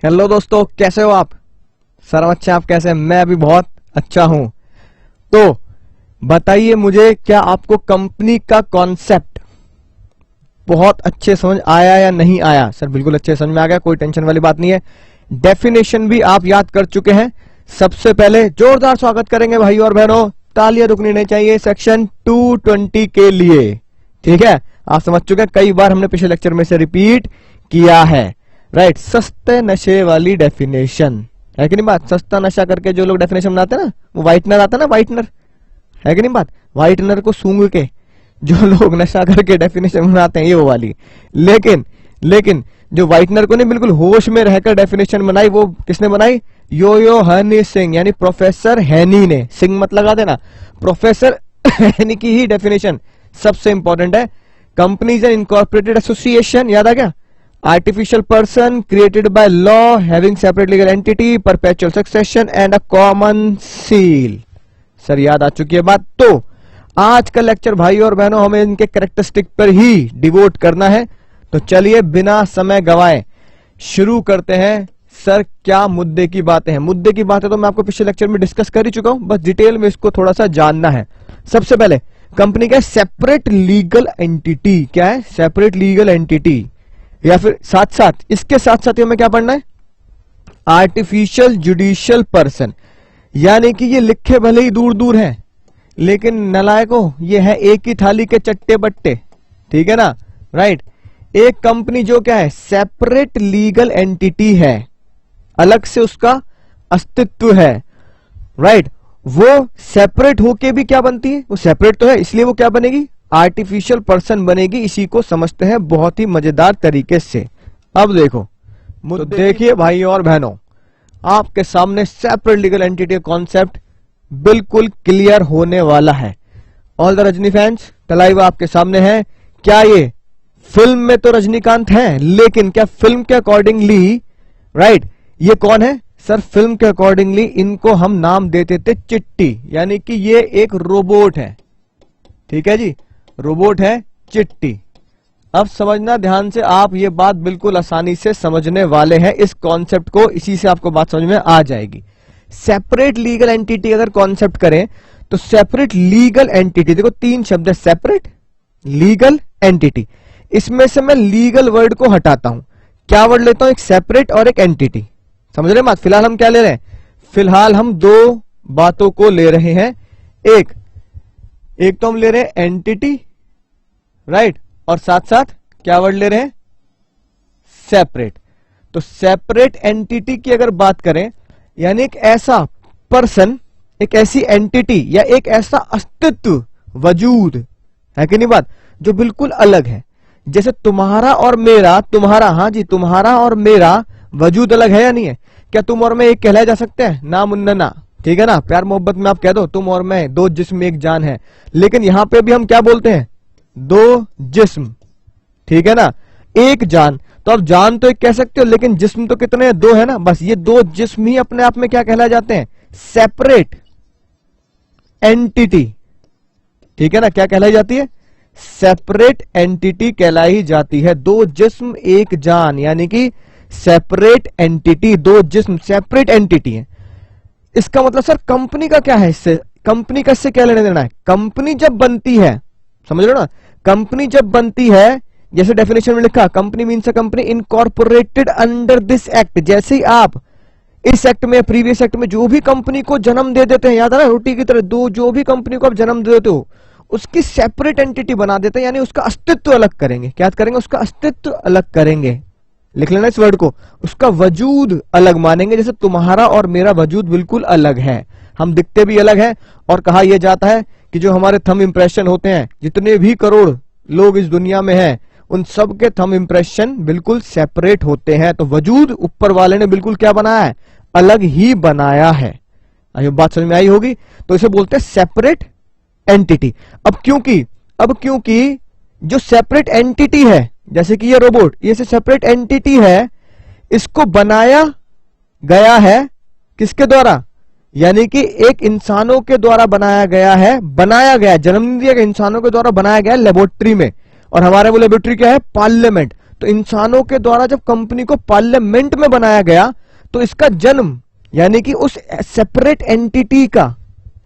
Hello दोस्तों, कैसे हो आप? सर अच्छा, आप कैसे हैं? मैं भी बहुत अच्छा हूं। तो बताइए मुझे, क्या आपको कंपनी का कॉन्सेप्ट बहुत अच्छे समझ आया या नहीं आया? सर बिल्कुल अच्छे समझ में आ गया, कोई टेंशन वाली बात नहीं है। डेफिनेशन भी आप याद कर चुके हैं। सबसे पहले जोरदार स्वागत करेंगे भाई और बहनों, तालियां रुकनी नहीं चाहिए सेक्शन 220 के लिए। ठीक है, आप समझ चुके हैं, कई बार हमने पिछले लेक्चर में से रिपीट किया है। राइट, सस्ते नशे वाली डेफिनेशन है कि नहीं बात? सस्ता नशा करके जो लोग डेफिनेशन बनाते हैं ना, वो व्हाइटनर आता है ना, व्हाइटनर, है कि नहीं बात? व्हाइटनर को सूंघ के जो लोग नशा करके डेफिनेशन बनाते हैं, ये वो वाली। लेकिन जो व्हाइटनर को नहीं, बिल्कुल होश में रहकर डेफिनेशन बनाई, वो किसने बनाई? यो हनी सिंह, यानी प्रोफेसर हैनी ने। सिंह मत लगा देना, प्रोफेसर हैनी की ही डेफिनेशन सबसे इंपॉर्टेंट है। कंपनीज एंड इनकॉर्पोरेटेड एसोसिएशन, याद आ गया? Artificial person created by law having separate legal entity, perpetual succession and a common seal. Sir याद आ चुकी है बात? तो आज का लेक्चर भाई और बहनों हमें इनके कैरेक्टरिस्टिक पर ही डिवोट करना है। तो चलिए बिना समय गवाए शुरू करते हैं। सर क्या मुद्दे की बातें हैं? मुद्दे की बातें तो मैं आपको पिछले लेक्चर में डिस्कस कर ही चुका हूं, बस डिटेल में इसको थोड़ा सा जानना है। सबसे पहले कंपनी का सेपरेट लीगल एंटिटी क्या है? सेपरेट लीगल एंटिटी, या फिर साथ साथ इसके साथ साथ हमें क्या पढ़ना है? आर्टिफिशियल जुडिशियल पर्सन, यानी कि ये लिखे भले ही दूर दूर हैं, लेकिन नलायकों ये है एक ही थाली के चट्टे बट्टे। ठीक है ना? राइट, एक कंपनी जो क्या है? सेपरेट लीगल एंटिटी है, अलग से उसका अस्तित्व है। राइट, वो सेपरेट होके भी क्या बनती है? वो सेपरेट तो है, इसलिए वो क्या बनेगी? आर्टिफिशियल पर्सन बनेगी। इसी को समझते हैं बहुत ही मजेदार तरीके से। अब देखो, तो देखिए भाई और बहनों, आपके सामने सेपरेट लीगल एंटिटी कॉन्सेप्ट बिल्कुल क्लियर होने वाला है। ऑल द रजनी फैंस, तलाइवा आपके सामने है। क्या ये फिल्म में तो रजनीकांत है, लेकिन क्या फिल्म के अकॉर्डिंगली, राइट, ये कौन है? सर फिल्म के अकॉर्डिंगली इनको हम नाम देते थे चिट्टी, यानी कि ये एक रोबोट है। ठीक है जी, रोबोट है चिट्टी। अब समझना ध्यान से, आप ये बात बिल्कुल आसानी से समझने वाले हैं इस कॉन्सेप्ट को, इसी से आपको बात समझ में आ जाएगी। सेपरेट लीगल एंटिटी अगर कॉन्सेप्ट करें तो सेपरेट लीगल एंटिटी, देखो तीन शब्द है, सेपरेट लीगल एंटिटी। इसमें से मैं लीगल वर्ड को हटाता हूं, क्या वर्ड लेता हूं? एक सेपरेट और एक एंटिटी। समझ रहे बात? फिलहाल हम क्या ले रहे हैं? फिलहाल हम दो बातों को ले रहे हैं। एक तो हम ले रहे हैं एंटिटी, राइट, और साथ साथ क्या वर्ड ले रहे हैं? सेपरेट। तो सेपरेट एंटिटी की अगर बात करें, यानी एक ऐसा पर्सन, एक ऐसी एंटिटी या एक ऐसा अस्तित्व, वजूद, है कि नहीं बात, जो बिल्कुल अलग है। जैसे तुम्हारा और मेरा, तुम्हारा, हाँ जी, तुम्हारा और मेरा वजूद अलग है या नहीं है? क्या तुम और मैं एक कहलाए जा सकते हैं? ना मुन्ना ना, ठीक है ना? प्यार मोहब्बत में आप कह दो तुम और मैं दो जिस्म एक जान है, लेकिन यहां पे भी हम क्या बोलते हैं? दो जिस्म, ठीक है ना? एक जान। तो अब जान तो एक कह सकते हो, लेकिन जिस्म तो कितने हैं? दो है ना? बस ये दो जिस्म ही अपने आप में क्या कहलाए जाते हैं? Separate entity. ठीक है ना? क्या कहलाई जाती है? सेपरेट एंटिटी कहलाई जाती है। दो जिस्म एक जान, यानी कि सेपरेट एंटिटी, दो जिस्म सेपरेट एंटिटी है। इसका मतलब सर कंपनी का क्या है? इससे कंपनी का इससे क्या लेने देना है? कंपनी जब बनती है, समझ लो ना, कंपनी जब बनती है, जैसे डेफिनेशन में लिखा, company means a company incorporated under this act. जैसे ही आप इस एक्ट में, प्रीवियस एक्ट में जो भी कंपनी को जन्म दे देते हैं, याद है ना, रोटी की तरह, दो जो भी कंपनी को आप जन्म दे देते हो, उसकी सेपरेट एंटिटी बना देते हैं, यानी उसका अस्तित्व अलग करेंगे। क्या करेंगे? उसका अस्तित्व अलग करेंगे। लिख लेना इस वर्ड को, उसका वजूद अलग मानेंगे। जैसे तुम्हारा और मेरा वजूद बिल्कुल अलग है, हम दिखते भी अलग हैं, और कहा यह जाता है कि जो हमारे थंब इंप्रेशन होते हैं, जितने भी करोड़ लोग इस दुनिया में हैं, उन सब के थंब इंप्रेशन बिल्कुल सेपरेट होते हैं। तो वजूद ऊपर वाले ने बिल्कुल क्या बनाया है? अलग ही बनाया है। आइए बात समझ में आई होगी। तो इसे बोलते हैं सेपरेट एंटिटी। अब क्योंकि जो सेपरेट एंटिटी है, जैसे कि ये रोबोट, ये सेपरेट एंटिटी है, इसको बनाया गया है किसके द्वारा? यानी कि एक इंसानों के द्वारा बनाया गया है, जन्म दिया गया इंसानों के द्वारा बनाया गया लेबोरेटरी में। और हमारे वो लेबोरेटरी क्या है? पार्लियामेंट। तो इंसानों के द्वारा जब कंपनी को पार्लियामेंट में बनाया गया तो इसका जन्म यानी कि उस सेपरेट एंटिटी का,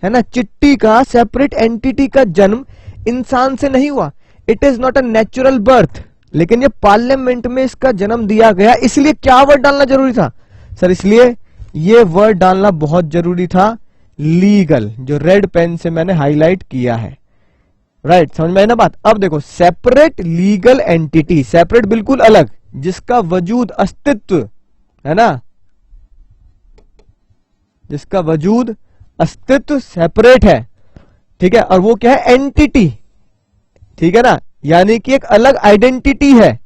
है ना, चिट्टी का सेपरेट एंटिटी का जन्म इंसान से नहीं हुआ। It is not a natural birth, लेकिन ये पार्लियामेंट में इसका जन्म दिया गया। इसलिए क्या वर्ड डालना जरूरी था सर? इसलिए ये वर्ड डालना बहुत जरूरी था, लीगल, जो रेड पेन से मैंने हाईलाइट किया है। राइट, समझ में आई ना बात? अब देखो, सेपरेट लीगल एंटिटी, सेपरेट बिल्कुल अलग, जिसका वजूद, अस्तित्व, है ना, जिसका वजूद, अस्तित्व सेपरेट है, ठीक है, और वो क्या है? एंटिटी, ठीक है ना, यानी कि एक अलग आइडेंटिटी है।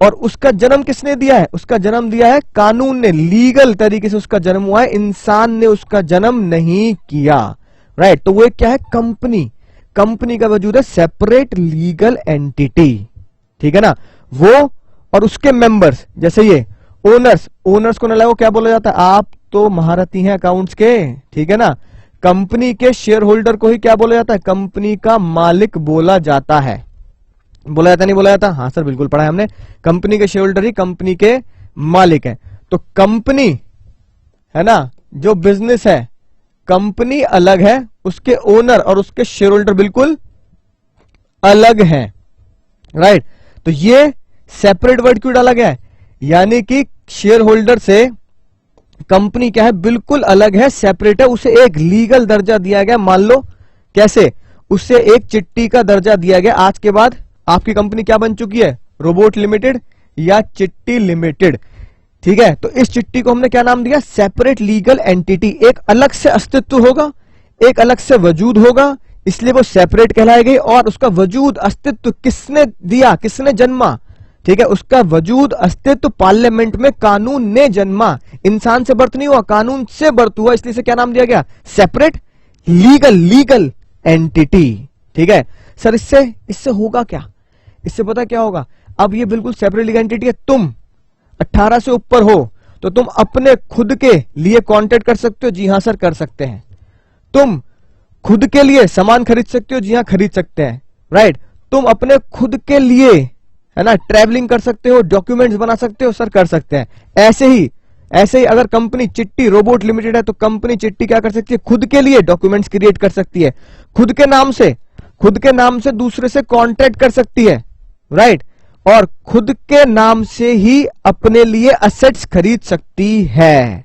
और उसका जन्म किसने दिया है? उसका जन्म दिया है कानून ने, लीगल तरीके से उसका जन्म हुआ है, इंसान ने उसका जन्म नहीं किया। राइट, तो वो क्या है? कंपनी। कंपनी का वजूद है सेपरेट लीगल एंटिटी, ठीक है ना, वो और उसके मेंबर्स, जैसे ये ओनर्स, ओनर्स को ना क्या बोला जाता है? आप तो महारथी हैं अकाउंट्स के, ठीक है ना। कंपनी के शेयर होल्डर को ही क्या बोला जाता है? कंपनी का मालिक बोला जाता है। बोला जाता नहीं बोला जाता? हाँ सर, बिल्कुल पढ़ा है हमने। कंपनी के शेयर होल्डर ही कंपनी के मालिक है। तो कंपनी, है ना, जो बिजनेस है, कंपनी अलग है, उसके ओनर और उसके शेयर होल्डर बिल्कुल अलग है। राइट, तो ये सेपरेट वर्ड क्यों डाला गया है? यानी कि शेयर होल्डर से कंपनी क्या है? बिल्कुल अलग है, सेपरेट है, उसे एक लीगल दर्जा दिया गया। मान लो कैसे? उसे एक चिट्टी का दर्जा दिया गया। आज के बाद आपकी कंपनी क्या बन चुकी है? रोबोट लिमिटेड या चिट्टी लिमिटेड, ठीक है। तो इस चिट्टी को हमने क्या नाम दिया? Separate legal entity. एक अलग से अस्तित्व होगा, एक अलग से वजूद होगा, इसलिए वो सेपरेट कहलाई गई। और उसका वजूद, अस्तित्व किसने दिया, किसने जन्मा? ठीक है, उसका वजूद, अस्तित्व पार्लियामेंट में कानून ने जन्मा। इंसान से बर्थ नहीं हुआ, कानून से बर्थ हुआ, इसलिए से क्या नाम दिया गया? सेपरेट लीगल एंटिटी, ठीक है। सर इससे होगा क्या? इससे पता क्या होगा? अब ये बिल्कुल सेपरेट लीगल एंटिटी है। तुम 18 से ऊपर हो तो तुम अपने खुद के लिए कॉन्ट्रैक्ट कर सकते हो। जी हां सर, कर सकते हैं। तुम खुद के लिए सामान खरीद सकते हो। जी हां, खरीद सकते हैं। राइट, तुम अपने खुद के लिए, है ना, ट्रैवलिंग कर सकते हो, डॉक्यूमेंट्स बना सकते हो। सर कर सकते हैं। ऐसे ही अगर कंपनी चिट्टी रोबोट लिमिटेड है तो कंपनी चिट्टी क्या कर सकती है? खुद के लिए डॉक्यूमेंट्स क्रिएट कर सकती है, खुद के नाम से दूसरे से कॉन्ट्रैक्ट कर सकती है। राइट, और खुद के नाम से ही अपने लिए असेट्स खरीद सकती है।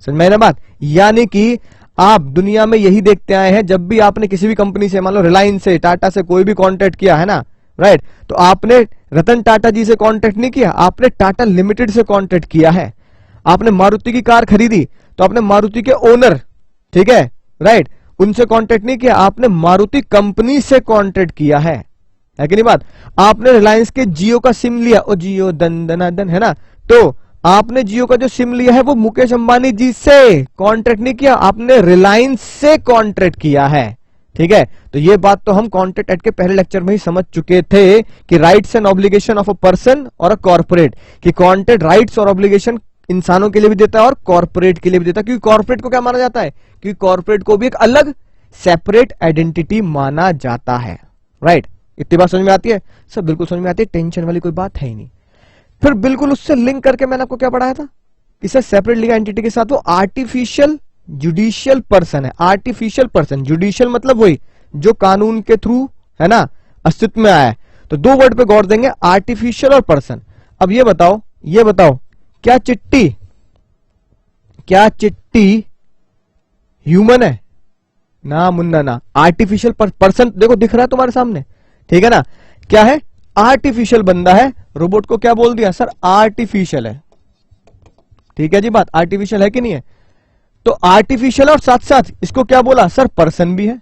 समझ में ना बात? यानी कि आप दुनिया में यही देखते आए हैं, जब भी आपने किसी भी कंपनी से, मान लो रिलायंस से, टाटा से कोई भी कॉन्ट्रैक्ट किया है ना, राइट, तो आपने रतन टाटा जी से कॉन्ट्रैक्ट नहीं किया, आपने टाटा लिमिटेड से कॉन्ट्रैक्ट किया है। आपने मारुति की कार खरीदी तो आपने मारुति के ओनर, ठीक है, राइट, उनसे कॉन्ट्रैक्ट नहीं किया, आपने मारुति कंपनी से कॉन्ट्रैक्ट किया है कि नहीं बात? आपने रिलायंस के जियो का सिम लिया, ओ जियो दन दना दन, है ना, तो आपने जियो का जो सिम लिया है वो मुकेश अंबानी जी से कॉन्ट्रैक्ट नहीं किया, आपने रिलायंस से कॉन्ट्रैक्ट किया है। ठीक है, तो ये बात तो हम कॉन्ट्रैक्ट एक्ट के पहले लेक्चर में ही समझ चुके थे कि rights and obligation of a person और अ कॉर्पोरेट, कि कॉन्ट्रैक्ट राइट्स और ऑब्लिगेशन इंसानों के लिए भी देता है और कॉर्पोरेट के लिए भी देता है। क्योंकि कॉर्पोरेट को क्या माना जाता है? क्योंकि कॉर्पोरेट को भी एक अलग सेपरेट आइडेंटिटी माना जाता है। राइट, इतनी बात समझ में आती है? सब बिल्कुल समझ में आती है, टेंशन वाली कोई बात है ही नहीं। फिर बिल्कुल उससे लिंक करके मैंने आपको क्या पढ़ाया था? इसे सेपरेट लीगल एंटिटी के साथ वो आर्टिफिशियल जुडिशियल पर्सन है। आर्टिफिशियल पर्सन, जुडिशियल मतलब वही जो कानून के थ्रू, है ना, अस्तित्व में आया है। तो दो वर्ड पे गौर देंगे, आर्टिफिशियल और पर्सन। अब ये बताओ क्या चिट्टी ह्यूमन है? ना मुन्ना ना। आर्टिफिशियल पर्सन देखो दिख रहा है तुम्हारे सामने, ठीक है ना, क्या है? आर्टिफिशियल बंदा है। रोबोट को क्या बोल दिया सर? आर्टिफिशियल है। ठीक है जी, बात आर्टिफिशियल है कि नहीं है? तो आर्टिफिशियल और साथ साथ इसको क्या बोला सर? पर्सन भी है।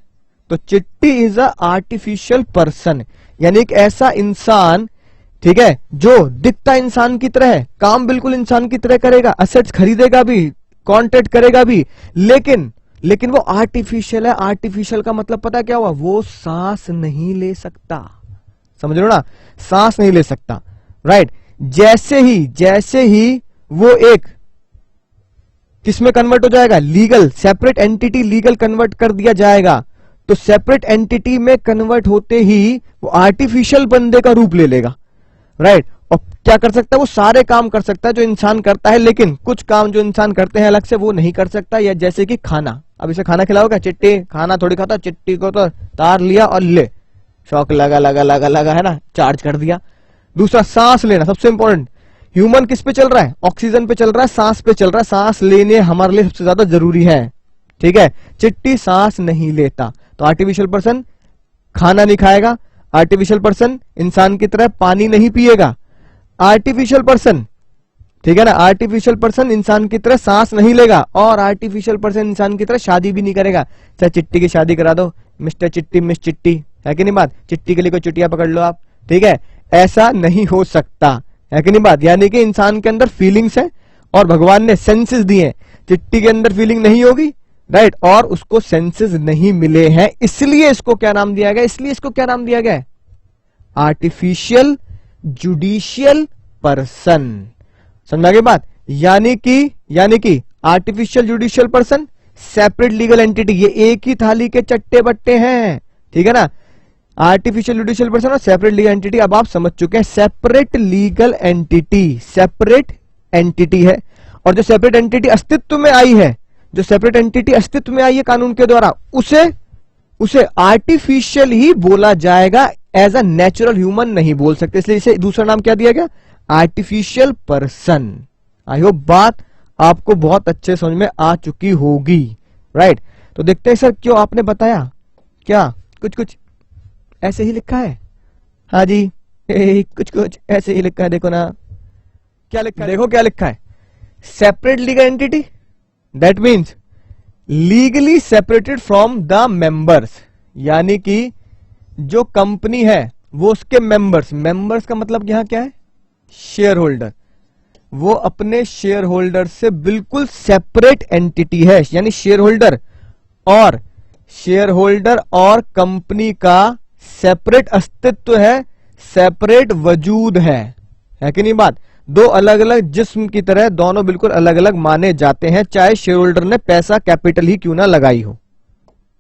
तो चिट्टी इज अ आर्टिफिशियल पर्सन, यानी एक ऐसा इंसान, ठीक है, जो दिखता इंसान की तरह है, काम बिल्कुल इंसान की तरह करेगा, असेट्स खरीदेगा भी, कॉन्ट्रैक्ट करेगा भी, लेकिन वो आर्टिफिशियल है। आर्टिफिशियल का मतलब पता क्या हुआ? वो सांस नहीं ले सकता। समझ लो ना, सांस नहीं ले सकता। राइट, जैसे ही वो एक किसमें कन्वर्ट हो जाएगा? Legal, separate entity legal convert कर दिया जाएगा। तो सेपरेट एंटिटी में कन्वर्ट होते ही वो आर्टिफिशियल बंदे का रूप ले लेगा। राइट, और क्या कर सकता है, वो सारे काम कर सकता है जो इंसान करता है, लेकिन कुछ काम जो इंसान करते हैं अलग से वो नहीं कर सकता। या जैसे कि खाना, अब इसे खाना खिलाओगे, चिट्टी खाना थोड़ी खाता, चिट्टी को तो तार लिया और ले, शौक लगा लगा लगा लगा, है ना, चार्ज कर दिया। दूसरा सांस लेना, सबसे इंपॉर्टेंट, ह्यूमन किस पे चल रहा है, ऑक्सीजन पे चल रहा है, सांस पे चल रहा है, सांस लेने हमारे लिए सबसे ज्यादा जरूरी है, ठीक है। चिट्टी सांस नहीं लेता, तो आर्टिफिशियल पर्सन खाना नहीं खाएगा, आर्टिफिशियल पर्सन इंसान की तरह पानी नहीं पिएगा, आर्टिफिशियल पर्सन, ठीक है ना, आर्टिफिशियल पर्सन इंसान की तरह सांस नहीं लेगा, और आर्टिफिशियल पर्सन इंसान की तरह शादी भी नहीं करेगा। चाहे चिट्टी की शादी करा दो, मिस्टर चिट्टी मिस चिट्टी, है कि नहीं बात, चिट्टी के लिए कोई चुटिया पकड़ लो आप, ठीक है, ऐसा नहीं हो सकता, है कि नहीं बात। यानी कि इंसान के अंदर फीलिंग्स है और भगवान ने सेंसेस दिए, चिट्टी के अंदर फीलिंग नहीं होगी, राइट, और उसको सेंसेस नहीं मिले हैं, इसलिए इसको क्या नाम दिया गया, इसलिए इसको क्या नाम दिया गया, आर्टिफिशियल जुडिशियल पर्सन। समझ गए बात। यानी कि artificial judicial person separate legal entity, ये एक ही थाली के चट्टे बट्टे हैं, ठीक है ना, आर्टिफिशियल जुडिशियल पर्सन और सेपरेट लीगल एंटिटी। अब आप समझ चुके हैं, separate legal entity separate entity है, और जो सेपरेट एंटिटी अस्तित्व में आई है, जो सेपरेट एंटिटी अस्तित्व में आई है कानून के द्वारा, उसे आर्टिफिशियल ही बोला जाएगा, एज अ नेचुरल ह्यूमन नहीं बोल सकते, इसलिए इसे दूसरा नाम क्या दिया गया, आर्टिफिशियल पर्सन। आई होप बात आपको बहुत अच्छे समझ में आ चुकी होगी, राइट। तो देखते हैं सर क्यों आपने बताया, क्या कुछ ऐसे ही लिखा है, हाँ जी, कुछ ऐसे ही लिखा है, देखो ना क्या लिखा है, देखो क्या लिखा है, separate legal entity, that means legally separated from the members, यानी कि जो कंपनी है वो उसके मेंबर्स का मतलब यहां क्या है, शेयर होल्डर, वो अपने शेयर होल्डर से बिल्कुल सेपरेट एंटिटी है, यानी शेयर होल्डर और कंपनी का सेपरेट अस्तित्व है, सेपरेट वजूद है कि नहीं बात। दो अलग अलग जिस्म की तरह दोनों बिल्कुल अलग अलग माने जाते हैं, चाहे शेयर होल्डर ने पैसा कैपिटल ही क्यों ना लगाई हो,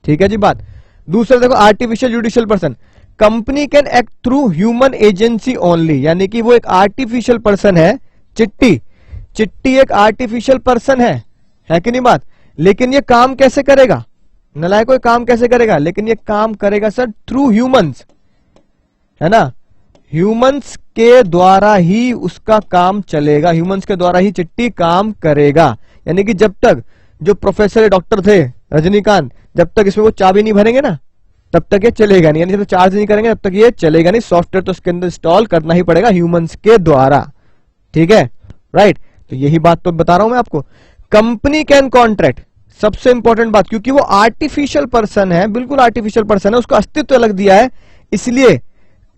ठीक है जी बात। दूसरा देखो, artificial judicial person, company can act through human agency only, यानी कि वो एक आर्टिफिशियल पर्सन है, चिट्टी एक आर्टिफिशियल पर्सन है कि नहीं बात, लेकिन ये काम कैसे करेगा, नलायक कोई काम कैसे करेगा, लेकिन ये काम करेगा सर थ्रू ह्यूमंस, है ना, ह्यूमंस के द्वारा ही उसका काम चलेगा, ह्यूमंस के द्वारा ही चिट्टी काम करेगा। यानी कि जब तक जो प्रोफेसर डॉक्टर थे रजनीकांत, जब तक इसमें वो चाबी नहीं भरेंगे ना, तब तक ये चलेगा नहीं, यानी जब तक चार्ज नहीं करेंगे तब तक ये चलेगा नहीं, सॉफ्टवेयर तो उसके अंदर इंस्टॉल करना ही पड़ेगा ह्यूमंस के द्वारा, ठीक है, राइट। तो यही बात तो बता रहा हूं मैं आपको। कंपनी कैन कॉन्ट्रैक्ट, सबसे इंपॉर्टेंट बात, क्योंकि वो आर्टिफिशियल पर्सन है, बिल्कुल आर्टिफिशियल पर्सन है, उसको अस्तित्व अलग दिया है, इसलिए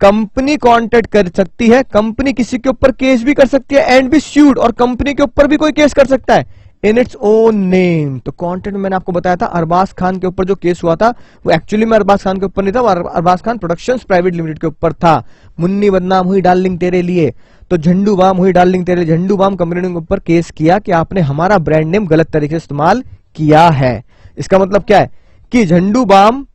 कंपनी कॉन्ट्रैक्ट कर सकती है, कंपनी किसी के ऊपर केस भी कर सकती है, एंड बी स्यूड, और कंपनी के ऊपर भी कोई केस कर सकता है इन इट्स ओन नेम। तो कॉन्टेंट मैंने आपको बताया था, अरबाज खान के ऊपर जो केस हुआ था वो एक्चुअली में अरबाज खान के ऊपर नहीं था, वो Arbaaz Khan productions private limited के ऊपर था। मुन्नी बदनाम हुई डार्लिंग तेरे लिए, तो झंडू बाम हुई डार्लिंग तेरे लिए, झंडू बाम कंपनी ने ऊपर केस किया कि आपने हमारा ब्रांड नेम गलत तरीके से इस्तेमाल किया है। इसका मतलब क्या है कि Zandu balm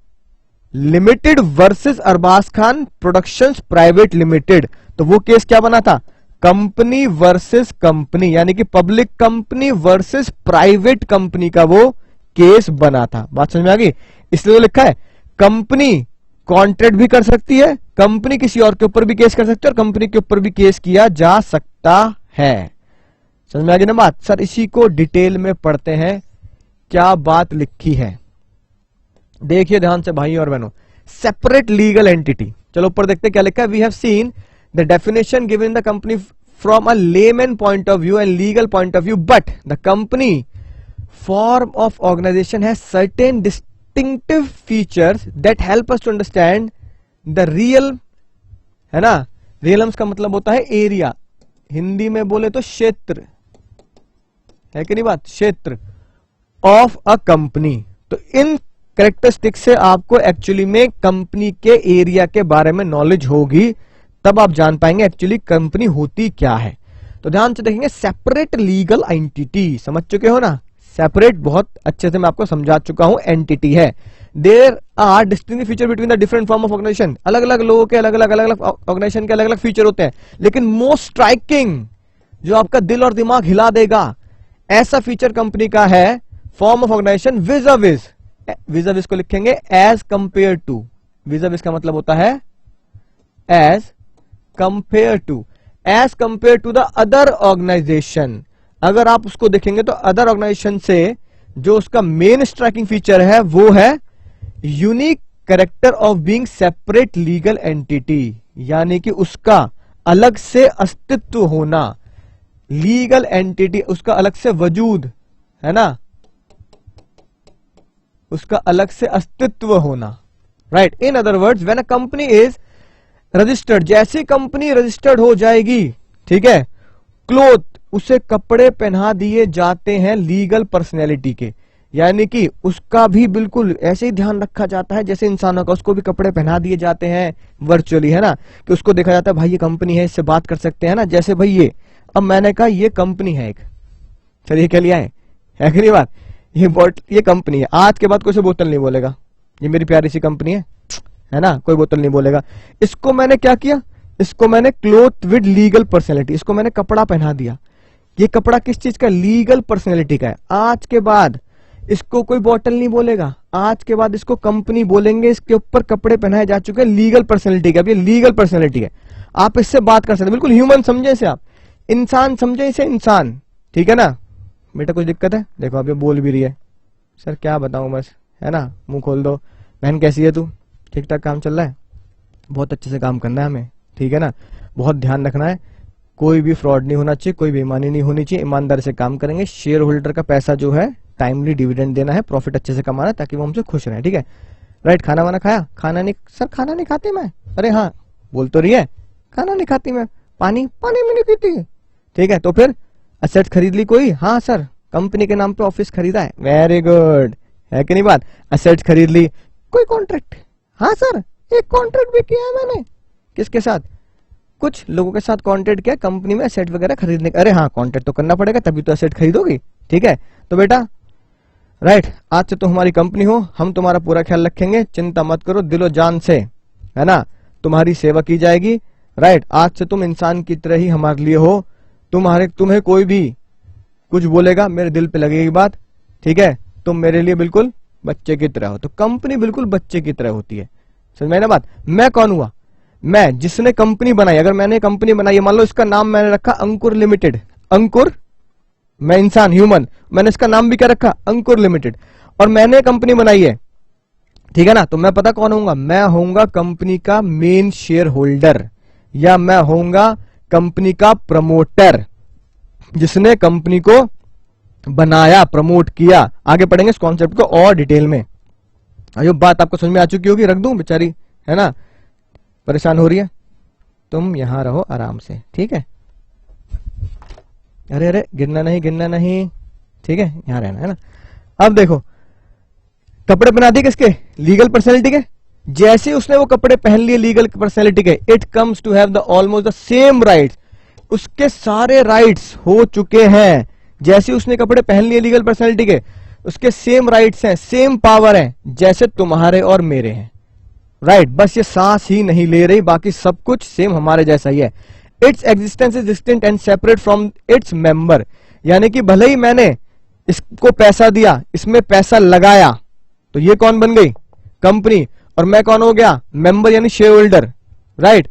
limited versus Arbaaz Khan productions private limited, तो वो केस क्या बना था, कंपनी वर्सेस कंपनी, यानी कि public company versus private company का वो केस बना था। बात समझ में आ गई। इसलिए तो लिखा है कंपनी कॉन्ट्रैक्ट भी कर सकती है, कंपनी किसी और के ऊपर भी केस कर सकती है, और कंपनी के ऊपर भी केस किया जा सकता है। समझ में आ गई ना बात। सर इसी को डिटेल में पढ़ते हैं, क्या बात लिखी है देखिए ध्यान से भाई और बहनों। सेपरेट लीगल एंटिटी, चलो ऊपर देखते क्या लिखा है। We have seen the definition given the company from a layman point of view and legal point of view, but the company form of organization has certain distinctive features that help us to understand the real, है ना, realms का मतलब होता है area, Hindi में बोले तो क्षेत्र, है कि नहीं बात, क्षेत्र ऑफ अ कंपनी। तो इन कैरेक्टरिस्टिक से आपको एक्चुअली में कंपनी के एरिया के बारे में नॉलेज होगी, तब आप जान पाएंगे एक्चुअली कंपनी होती क्या है। तो ध्यान से देखेंगे, सेपरेट लीगल एंटिटी, समझ चुके हो ना, सेपरेट, बहुत अच्छे से मैं आपको समझा चुका हूं, एंटिटी है। There are distinct feature between the different form of organisation, अलग अलग लोगों के अलग अलग ऑर्गेनाइजेशन के अलग अलग फीचर होते हैं, लेकिन मोस्ट स्ट्राइकिंग जो आपका दिल और दिमाग हिला देगा ऐसा फीचर कंपनी का है फॉर्म ऑफ ऑर्गेनाइजेशन विज़-अ-विज़। विज़-अ-विज़ को लिखेंगे एज कंपेयर टू, विज़-अ-विज़ का मतलब होता है as compare to the other organisation. अगर आप उसको देखेंगे तो अदर ऑर्गेनाइजेशन से जो उसका मेन स्ट्राइकिंग फीचर है वो है unique character of being separate legal entity, यानी कि उसका अलग से अस्तित्व होना, लीगल एंटिटी, उसका अलग से वजूद है ना, उसका अलग से अस्तित्व होना, right. In other words when a company is registered, जैसे कंपनी रजिस्टर्ड हो जाएगी, ठीक है, क्लोथ, उसे कपड़े पहना दिए जाते हैं लीगल पर्सनैलिटी के, यानी कि उसका भी बिल्कुल ऐसे ही ध्यान रखा जाता है जैसे इंसानों का, उसको भी कपड़े पहना दिए जाते हैं वर्चुअली, है ना, कि उसको देखा जाता है भाई ये कंपनी है, इससे बात कर सकते हैं ना, जैसे भाई ये, अब मैंने कहा ये कंपनी है एक, चलिए क्या लिया है कि नहीं बात, ये कंपनी है, आज के बाद कोई से बोतल नहीं बोलेगा, ये मेरी प्यारी सी कंपनी है ना, कोई बोतल नहीं बोलेगा। इसको मैंने क्या किया, इसको मैंने क्लोथ विद लीगल पर्सनैलिटी, इसको मैंने कपड़ा पहना दिया, ये कपड़ा किस चीज का, लीगल पर्सनैलिटी का है। आज के बाद इसको कोई बोतल नहीं बोलेगा, आज के बाद इसको कंपनी बोलेंगे, इसके ऊपर कपड़े पहनाए जा चुके हैं लीगल पर्सनैलिटी का, अब ये लीगल पर्सनैलिटी है, आप इससे बात कर सकते हैं, बिल्कुल ह्यूमन समझे इसे, आप इंसान समझे इसे, इंसान, ठीक है ना। बेटा कुछ दिक्कत है, देखो अब ये बोल भी रही है, सर क्या बताऊं बस, है ना, मुंह खोल दो। बहन कैसी है तू, ठीक ठाक काम चल रहा है, बहुत अच्छे से काम करना है हमें, ठीक है ना, बहुत ध्यान रखना है, कोई भी फ्रॉड नहीं होना चाहिए, कोई बेईमानी नहीं होनी चाहिए, ईमानदारी से काम करेंगे, शेयर होल्डर का पैसा जो है टाइमली डिविडेंड देना है, प्रॉफिट अच्छे से कमाना है ताकि वो हमसे खुश रहे, ठीक है, राइट। खाना वाना खाया, खाना नहीं सर, खाना नहीं खाती मैं, अरे हाँ बोल तो रही है, खाना नहीं खाती मैं, पानी में नहीं पीती, ठीक है, तो फिर असेट खरीद ली कोई, हाँ सर कंपनी के नाम पे ऑफिस खरीदा है, वेरी गुड, है कि नहीं बात, असेट खरीद ली, कोई कॉन्ट्रैक्ट, हाँ सर एक कॉन्ट्रैक्ट भी किया है मैंने, किसके साथ, कुछ लोगों के साथ कॉन्ट्रैक्ट किया कंपनी में असेट वगैरह खरीदने का, अरे हाँ कॉन्ट्रैक्ट तो करना पड़ेगा तभी तो असेट खरीदोगी, ठीक है, तो बेटा राइट, आज से तुम हमारी कंपनी हो, हम तुम्हारा पूरा ख्याल रखेंगे, चिंता मत करो, दिलो जान से, है ना, तुम्हारी सेवा की जाएगी, राइट। आज से तुम इंसान की तरह ही हमारे लिए हो, तुम्हें कोई भी कुछ बोलेगा मेरे दिल पे लगेगी बात, ठीक है, तुम मेरे लिए बिल्कुल बच्चे की तरह हो, तो कंपनी बिल्कुल बच्चे की तरह होती है, समझ में ना बात। मैं कौन हुआ, मैं जिसने कंपनी बनाई, अगर मैंने कंपनी बनाई है, मान लो इसका नाम मैंने रखा अंकुर लिमिटेड, अंकुर, मैं इंसान ह्यूमन, मैंने इसका नाम भी क्या रखा, अंकुर लिमिटेड, और मैंने कंपनी बनाई है, ठीक है ना, तो मैं पता कौन होऊंगा, मैं होऊंगा कंपनी का मेन शेयर होल्डर, या मैं होऊंगा कंपनी का प्रमोटर, जिसने कंपनी को बनाया, प्रमोट किया। आगे पढ़ेंगे इस कॉन्सेप्ट को और डिटेल में, जो बात आपको समझ में आ चुकी होगी, रख दूं बेचारी, है ना, परेशान हो रही है, तुम यहां रहो आराम से, ठीक है, अरे गिरना नहीं, ठीक है, यहां रहना है ना। अब देखो कपड़े पहना दिए किसके, लीगल पर्सनैलिटी के, जैसे उसने वो कपड़े पहन लिए लीगल पर्सनैलिटी के, it comes to have the almost the same rights, उसके सारे राइट्स हो चुके हैं, जैसे उसने कपड़े पहन लिए लीगल पर्सनैलिटी के, उसके सेम राइट्स हैं, सेम पावर है जैसे तुम्हारे और मेरे हैं, राइट। बस ये सांस ही नहीं ले रही, बाकी सब कुछ सेम हमारे जैसा ही है। It's existence is distinct and separate from its member, यानी कि भले ही मैंने इसको पैसा दिया, इसमें पैसा लगाया, तो ये कौन बन गई, कंपनी, और मैं कौन हो गया, मेंबर यानी शेयर होल्डर, राइट।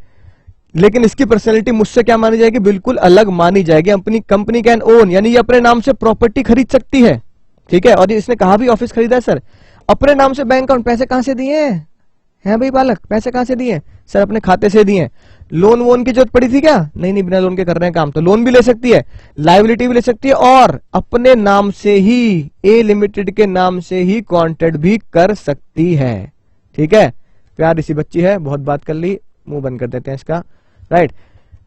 लेकिन इसकी पर्सनैलिटी मुझसे क्या मानी जाएगी, बिल्कुल अलग मानी जाएगी। अपनी कंपनी कैन ओन, यानी ये अपने नाम से प्रॉपर्टी खरीद सकती है, ठीक है, और इसने कहा भी ऑफिस खरीदा है सर, अपने नाम से बैंक अकाउंट, पैसे कहां से दिए हैं भाई बालक, पैसे कहां से दिए, सर अपने खाते से दिए। लोन वोन की जरूरत पड़ी थी क्या, नहीं, बिना लोन के कर रहे हैं काम, तो लोन भी ले सकती है, लायबिलिटी भी ले सकती है, और अपने नाम से ही, ए लिमिटेड के नाम से ही कॉन्ट्रैक्ट भी कर सकती है, ठीक है। प्यारी सी बच्ची है, बहुत बात कर ली, मुंह बंद कर देते हैं इसका, राइट।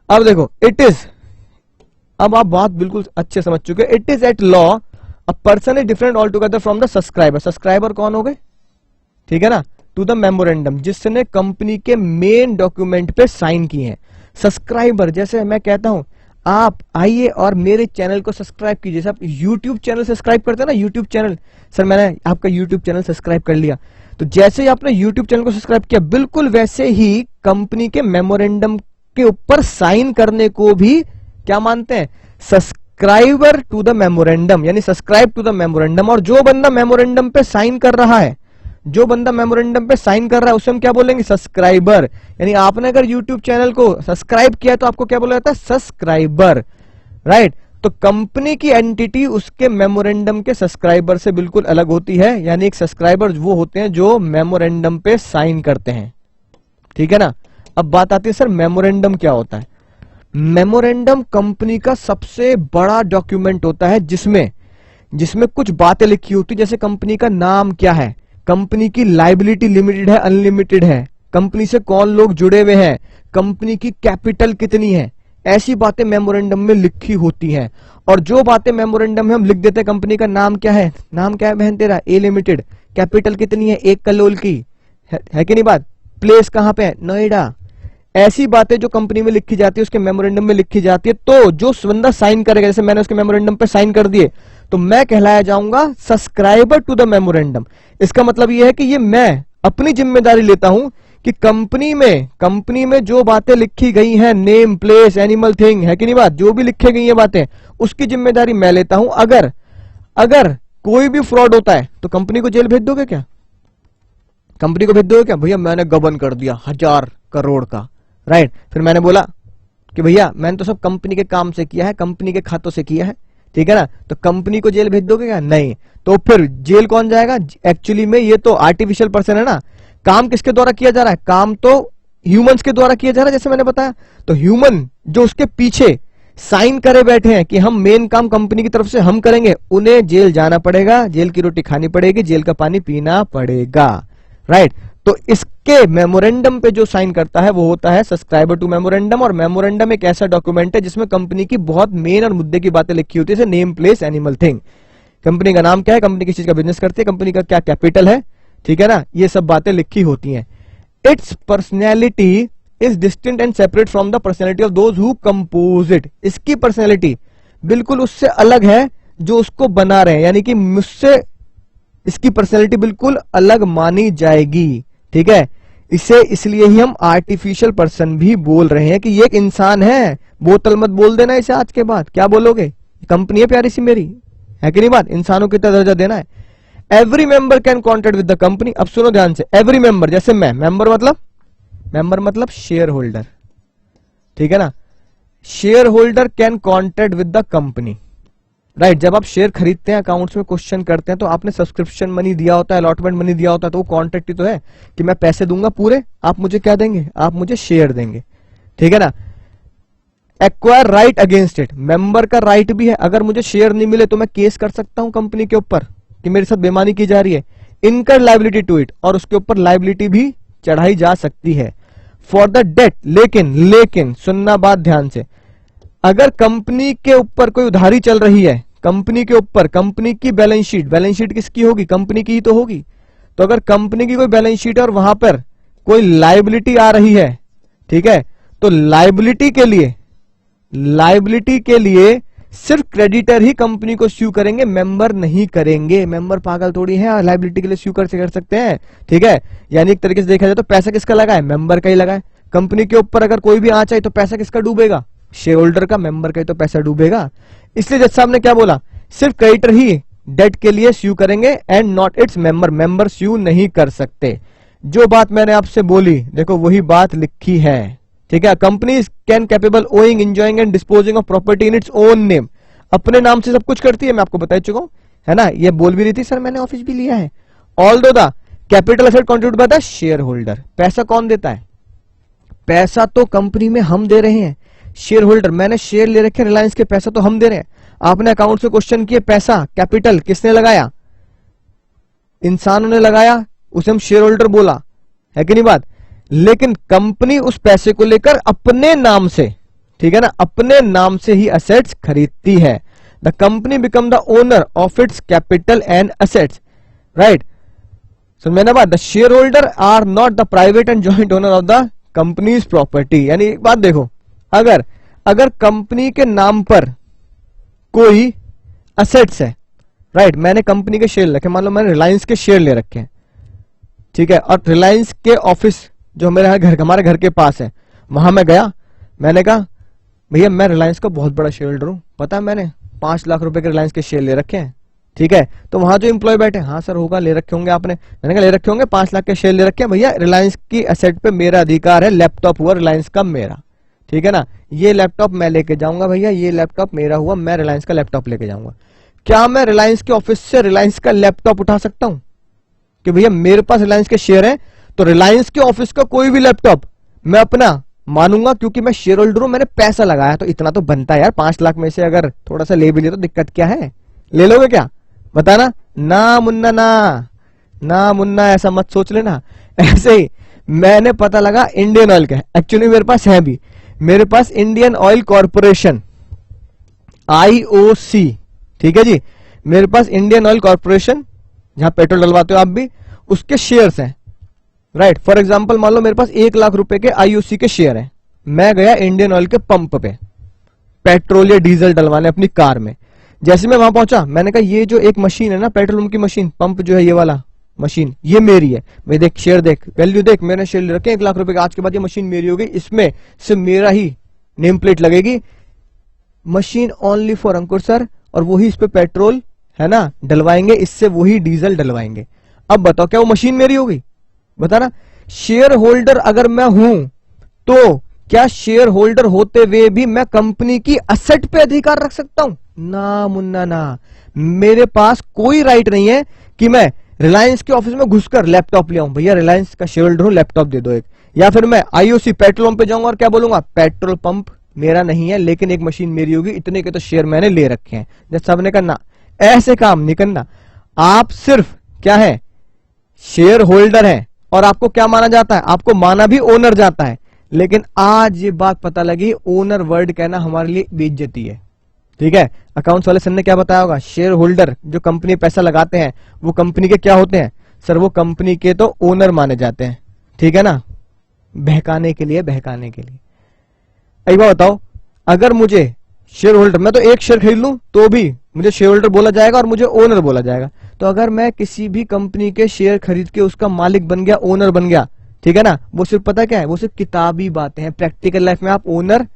अब देखो इट इज, अब आप बात बिल्कुल अच्छे समझ चुके, it is at law a person is different all together from the subscriber, subscriber कौन हो गए, ठीक है ना, टू द मेमोरेंडम, जिसने कंपनी के मेन डॉक्यूमेंट पे साइन किए हैं। सब्सक्राइबर, जैसे मैं कहता हूं आप आइए और मेरे चैनल को सब्सक्राइब कीजिए। जैसे आप YouTube चैनल सब्सक्राइब करते हैं ना, YouTube चैनल, सर मैंने आपका YouTube चैनल सब्सक्राइब कर लिया, तो जैसे ही आपने YouTube चैनल को सब्सक्राइब किया, बिल्कुल वैसे ही कंपनी के मेमोरेंडम के ऊपर साइन करने को भी क्या मानते हैं, सब्सक्राइबर टू द मेमोरेंडम, यानी सब्सक्राइब टू द मेमोरेंडम। और जो बंदा मेमोरेंडम पे साइन कर रहा है, जो बंदा मेमोरेंडम पे साइन कर रहा है, उसे हम क्या बोलेंगे, सब्सक्राइबर। यानी आपने अगर YouTube चैनल को सब्सक्राइब किया तो आपको क्या बोला जाता है, सब्सक्राइबर, राइट। तो कंपनी की एंटिटी उसके मेमोरेंडम के सब्सक्राइबर से बिल्कुल अलग होती है। यानी एक सब्सक्राइबर वो होते हैं जो मेमोरेंडम पे साइन करते हैं, ठीक है ना। अब बात आती है सर मेमोरेंडम क्या होता है। मेमोरेंडम कंपनी का सबसे बड़ा डॉक्यूमेंट होता है जिसमें कुछ बातें लिखी होती है, जैसे कंपनी का नाम क्या है, कंपनी की लायबिलिटी लिमिटेड है अनलिमिटेड है, कंपनी से कौन लोग जुड़े हुए हैं, कंपनी की कैपिटल कितनी है, ऐसी बातें मेमोरेंडम में लिखी होती हैं। और जो बातें मेमोरेंडम में हम लिख देते हैं, कंपनी का नाम क्या है बहन तेरा, ए लिमिटेड, कैपिटल कितनी है 1 करोड़ की, है कि नहीं बात, प्लेस कहां पे है, नोएडा, ऐसी बातें जो कंपनी में लिखी जाती है उसके मेमोरेंडम में लिखी जाती है। तो जो बंदा साइन करेगा, जैसे मैंने उसके मेमोरेंडम पे साइन कर दिए, तो मैं कहलाया जाऊंगा सब्सक्राइबर टू द मेमोरेंडम। इसका मतलब यह है कि ये मैं अपनी जिम्मेदारी लेता हूं कि कंपनी में जो बातें लिखी गई हैं, नेम, प्लेस, एनिमल, थिंग, है कि नहीं बात, जो भी लिखी गई है बातें, उसकी जिम्मेदारी मैं लेता हूं। अगर कोई भी फ्रॉड होता है तो कंपनी को जेल भेज दोगे क्या, कंपनी को भेज दोगे क्या, भैया मैंने गबन कर दिया 1000 करोड़ का, राइट। फिर मैंने बोला कि भैया मैंने तो सब कंपनी के काम से किया है, कंपनी के खातों से किया है, ठीक है ना, तो कंपनी को जेल भेज दोगे क्या, नहीं। तो फिर जेल कौन जाएगा, एक्चुअली में ये तो आर्टिफिशियल पर्सन है ना, काम किसके द्वारा किया जा रहा है, काम तो ह्यूमंस के द्वारा किया जा रहा है, जैसे मैंने बताया। तो ह्यूमन जो उसके पीछे साइन करे बैठे हैं कि हम मेन काम कंपनी की तरफ से हम करेंगे, उन्हें जेल जाना पड़ेगा, जेल की रोटी खानी पड़ेगी, जेल का पानी पीना पड़ेगा, राइट। तो इसके मेमोरेंडम पे जो साइन करता है वो होता है सब्सक्राइबर टू मेमोरेंडम। और मेमोरेंडम एक ऐसा डॉक्यूमेंट है जिसमें कंपनी की बहुत मेन और मुद्दे की बातें लिखी होती है, जैसे name, place, animal, thing, company का नाम क्या है, कंपनी किस चीज का बिजनेस करती है, कंपनी का क्या कैपिटल है, ठीक है ना, ये सब बातें लिखी होती हैं। It's personality is distinct and separate from the personality of those who compose it. इसकी पर्सनैलिटी बिल्कुल उससे अलग है जो उसको बना रहे हैं, यानी कि मुझसे इसकी पर्सनैलिटी बिल्कुल अलग मानी जाएगी, ठीक है। इसे इसलिए ही हम आर्टिफिशियल पर्सन भी बोल रहे हैं कि ये एक इंसान है। बोतल मत बोल देना इसे आज के बाद, क्या बोलोगे, कंपनी है प्यारी सी मेरी, है कि नहीं बात, इंसानों की तरह दर्जा देना है। Every member can contact with the company. अब सुनो ध्यान से, एवरी मेंबर, जैसे मैं मेंबर मतलब शेयर होल्डर, ठीक है ना, share holder can contact with the company, right. जब आप शेयर खरीदते हैं, अकाउंट्स में क्वेश्चन करते हैं, तो आपने सब्सक्रिप्शन मनी दिया होता है, अलॉटमेंट मनी दिया होता है, तो वो कॉन्ट्रैक्ट ही तो है कि मैं पैसे दूंगा पूरे, आप मुझे क्या देंगे, आप मुझे शेयर देंगे, ठीक है ना। Acquire right against it, member का राइट भी है, अगर मुझे शेयर नहीं मिले तो मैं केस कर सकता हूं कंपनी के ऊपर कि मेरे साथ बेईमानी की जा रही है। इनकर लायबिलिटी टू इट, और उसके ऊपर लायबिलिटी भी चढ़ाई जा सकती है। फॉर द डेट, लेकिन सुनना बात ध्यान से, अगर कंपनी के ऊपर कोई उधारी चल रही है, कंपनी के ऊपर, कंपनी की बैलेंस शीट किसकी होगी, कंपनी की ही तो होगी। तो अगर कंपनी की कोई बैलेंस शीट है और वहां पर कोई लायबिलिटी आ रही है, ठीक है, तो लायबिलिटी के लिए सिर्फ क्रेडिटर ही कंपनी को स्यू करेंगे, मेंबर नहीं करेंगे। मेंबर पागल थोड़ी है, लायबिलिटी के लिए स्यू कर सकते हैं, ठीक है। यानी एक तरीके से देखा जाए तो पैसा किसका लगा है, मेंबर का ही लगा है। कंपनी के ऊपर अगर कोई भी आंच आई तो पैसा किसका डूबेगा, शेयर होल्डर का, मेंबर का ही तो पैसा डूबेगा। इसलिए जज साहब ने क्या बोला, सिर्फ क्रेडिटर ही डेट के लिए स्यू करेंगे एंड नॉट इट्स मेंबर स्यू नहीं कर सकते। जो बात मैंने आपसे बोली, देखो वही बात लिखी है, ठीक है। Companies can capable owing, enjoying and disposing of property in its own name, अपने नाम से सब कुछ करती है, मैं आपको बता चुका हूं, है ना, ये बोल भी रही थी, सर मैंने ऑफिस भी लिया है। Although the capital asset contribute by the share holder, पैसा कौन देता है, पैसा तो कंपनी में हम दे रहे हैं, शेयर होल्डर, मैंने शेयर ले रखे रिलायंस के, पैसा तो हम दे रहे हैं। आपने अकाउंट से क्वेश्चन किए, पैसा कैपिटल किसने लगाया, इंसानों ने लगाया, उसे हम शेयर होल्डर बोला, है कि नहीं बात। लेकिन कंपनी उस पैसे को लेकर अपने नाम से, ठीक है ना, अपने नाम से ही असेट्स खरीदती है। The company become the owner of its capital and assets, right. समझ में ना बात, the share holder are not the private and joint owner of the company's property. यानी एक बात देखो, अगर अगर कंपनी के नाम पर कोई असेट्स है, राइट, मैंने कंपनी के शेयर रखे, मान लो मैंने रिलायंस के शेयर ले रखे हैं, ठीक है, और रिलायंस के ऑफिस जो हमारे घर के पास है, वहां मैं गया, मैंने कहा भैया मैं रिलायंस का बहुत बड़ा शेयर होल्डर हूं, पता है मैंने 5 लाख रुपए के रिलायंस के शेयर ले रखे हैं, ठीक है, तो वहां जो एम्प्लॉय बैठे, हाँ सर होगा, ले रखे होंगे आपने, मैंने कहा ले रखे होंगे, 5 लाख के शेयर ले रखे हैं भैया, रिलायंस की एसेट पे मेरा अधिकार है, लैपटॉप हुआ रिलायंस का मेरा, ठीक है ना, ये लैपटॉप मैं लेके जाऊंगा भैया, ये लैपटॉप मेरा हुआ, मैं रिलायंस का लैपटॉप लेके जाऊंगा। क्या मैं रिलायंस के ऑफिस से रिलायंस का लैपटॉप उठा सकता हूं कि भैया मेरे पास रिलायंस के शेयर है, तो रिलायंस के ऑफिस का कोई भी लैपटॉप मैं अपना मानूंगा, क्योंकि मैं शेयर होल्डर हूं, मैंने पैसा लगाया, तो इतना तो बनता है यार, 5 लाख में से अगर थोड़ा सा ले भी लिया तो दिक्कत क्या है, ले लोगे क्या, बताना ना मुन्ना, ना मुन्ना, ऐसा मत सोच लेना। ऐसे ही मैंने पता लगा इंडियन ऑयल का है, एक्चुअली मेरे पास है भी, मेरे पास इंडियन ऑयल कॉर्पोरेशन IOC, ठीक है जी, मेरे पास इंडियन ऑयल कॉर्पोरेशन जहां पेट्रोल डलवाते हो आप भी, उसके शेयर्स हैं, राइट, फॉर एग्जांपल मान लो मेरे पास 1 लाख रुपए के IOC के शेयर हैं, मैं गया इंडियन ऑयल के पंप पे पेट्रोल या डीजल डलवाने अपनी कार में, जैसे मैं वहां पहुंचा, मैंने कहा ये जो एक मशीन है ना, पेट्रोल पंप की मशीन, पंप जो है ये वाला मशीन, ये मेरी है भाई, देख शेयर देख, वैल्यू देख, मैंने शेयर ले रखे 1 लाख रुपए के, आज के बाद ये मशीन मेरी हो गई, इसमें सिर्फ मेरा ही नेम प्लेट लगेगी, machine only for Ankur sir, और वही इस पे पेट्रोल है ना डलवाएंगे, इससे वही डीजल डलवाएंगे। अब बताओ क्या वो मशीन मेरी होगी, बताना। शेयर होल्डर अगर मैं हूं तो क्या शेयर होल्डर होते हुए भी मैं कंपनी की असेट पे अधिकार रख सकता हूं? ना मुन्ना ना, मेरे पास कोई राइट नहीं है कि मैं रिलायंस के ऑफिस में घुसकर लैपटॉप ले आऊं, भैया रिलायंस का शेयर होल्डर हूं, लैपटॉप दे दो एक, या फिर मैं IOC पेट्रोल पंप पे जाऊंगा और क्या बोलूंगा, पेट्रोल पंप मेरा नहीं है लेकिन एक मशीन मेरी होगी, इतने के तो शेयर मैंने ले रखे हैं, जब सबने करना, ऐसे काम नहीं करना। आप सिर्फ क्या है, शेयर होल्डर है, और आपको क्या माना जाता है, आपको माना भी ओनर जाता है, लेकिन आज ये बात पता लगी ओनर वर्ड कहना हमारे लिए बेइज्जती है, ठीक है। अकाउंट्स वाले सर ने क्या बताया होगा, शेयर होल्डर जो कंपनी पैसा लगाते हैं वो कंपनी के क्या होते हैं सर, वो कंपनी के तो ओनर माने जाते हैं, ठीक है ना, बहकाने के लिए, बहकाने के लिए। एक बात बताओ, अगर मुझे शेयर होल्डर, मैं तो एक शेयर खरीद लूं तो भी मुझे शेयर होल्डर बोला जाएगा और मुझे ओनर बोला जाएगा, तो अगर मैं किसी भी कंपनी के शेयर खरीद के उसका मालिक बन गया, ओनर बन गया, ठीक है ना, वो सिर्फ पता क्या है, वो सिर्फ किताबी बातें हैं, प्रैक्टिकल लाइफ में आप ओनर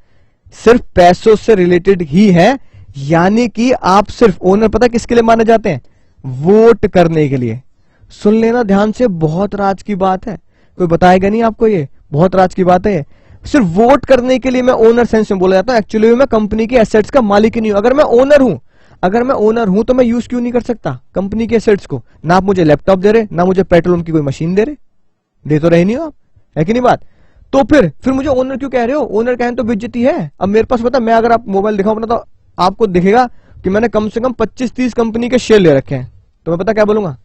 सिर्फ पैसों से रिलेटेड ही है, यानी कि आप सिर्फ ओनर पता किसके लिए माने जाते हैं, वोट करने के लिए। सुन लेना ध्यान से, बहुत राज की बात है, कोई बताएगा नहीं आपको, ये बहुत राज की बात है, सिर्फ वोट करने के लिए मैं ओनर सेंस में बोला जाता हूं, एक्चुअली मैं कंपनी के एसेट्स का मालिक ही नहीं हूं। अगर मैं ओनर हूं, अगर मैं ओनर हूं तो मैं यूज क्यों नहीं कर सकता कंपनी के एसेट्स को, ना आप मुझे लैपटॉप दे रहे, ना मुझे पेट्रोल की कोई मशीन दे रहे, दे तो रहे नहीं हो आप, है कि नहीं बात, तो फिर मुझे ओनर क्यों कह रहे हो, ओनर कहने तो बेइज्जती है। अब मेरे पास पता, मैं अगर आप मोबाइल दिखाऊं अपना तो आपको दिखेगा कि मैंने कम से कम 25-30 कंपनी के शेयर ले रखे हैं, तो मैं पता क्या बोलूंगा,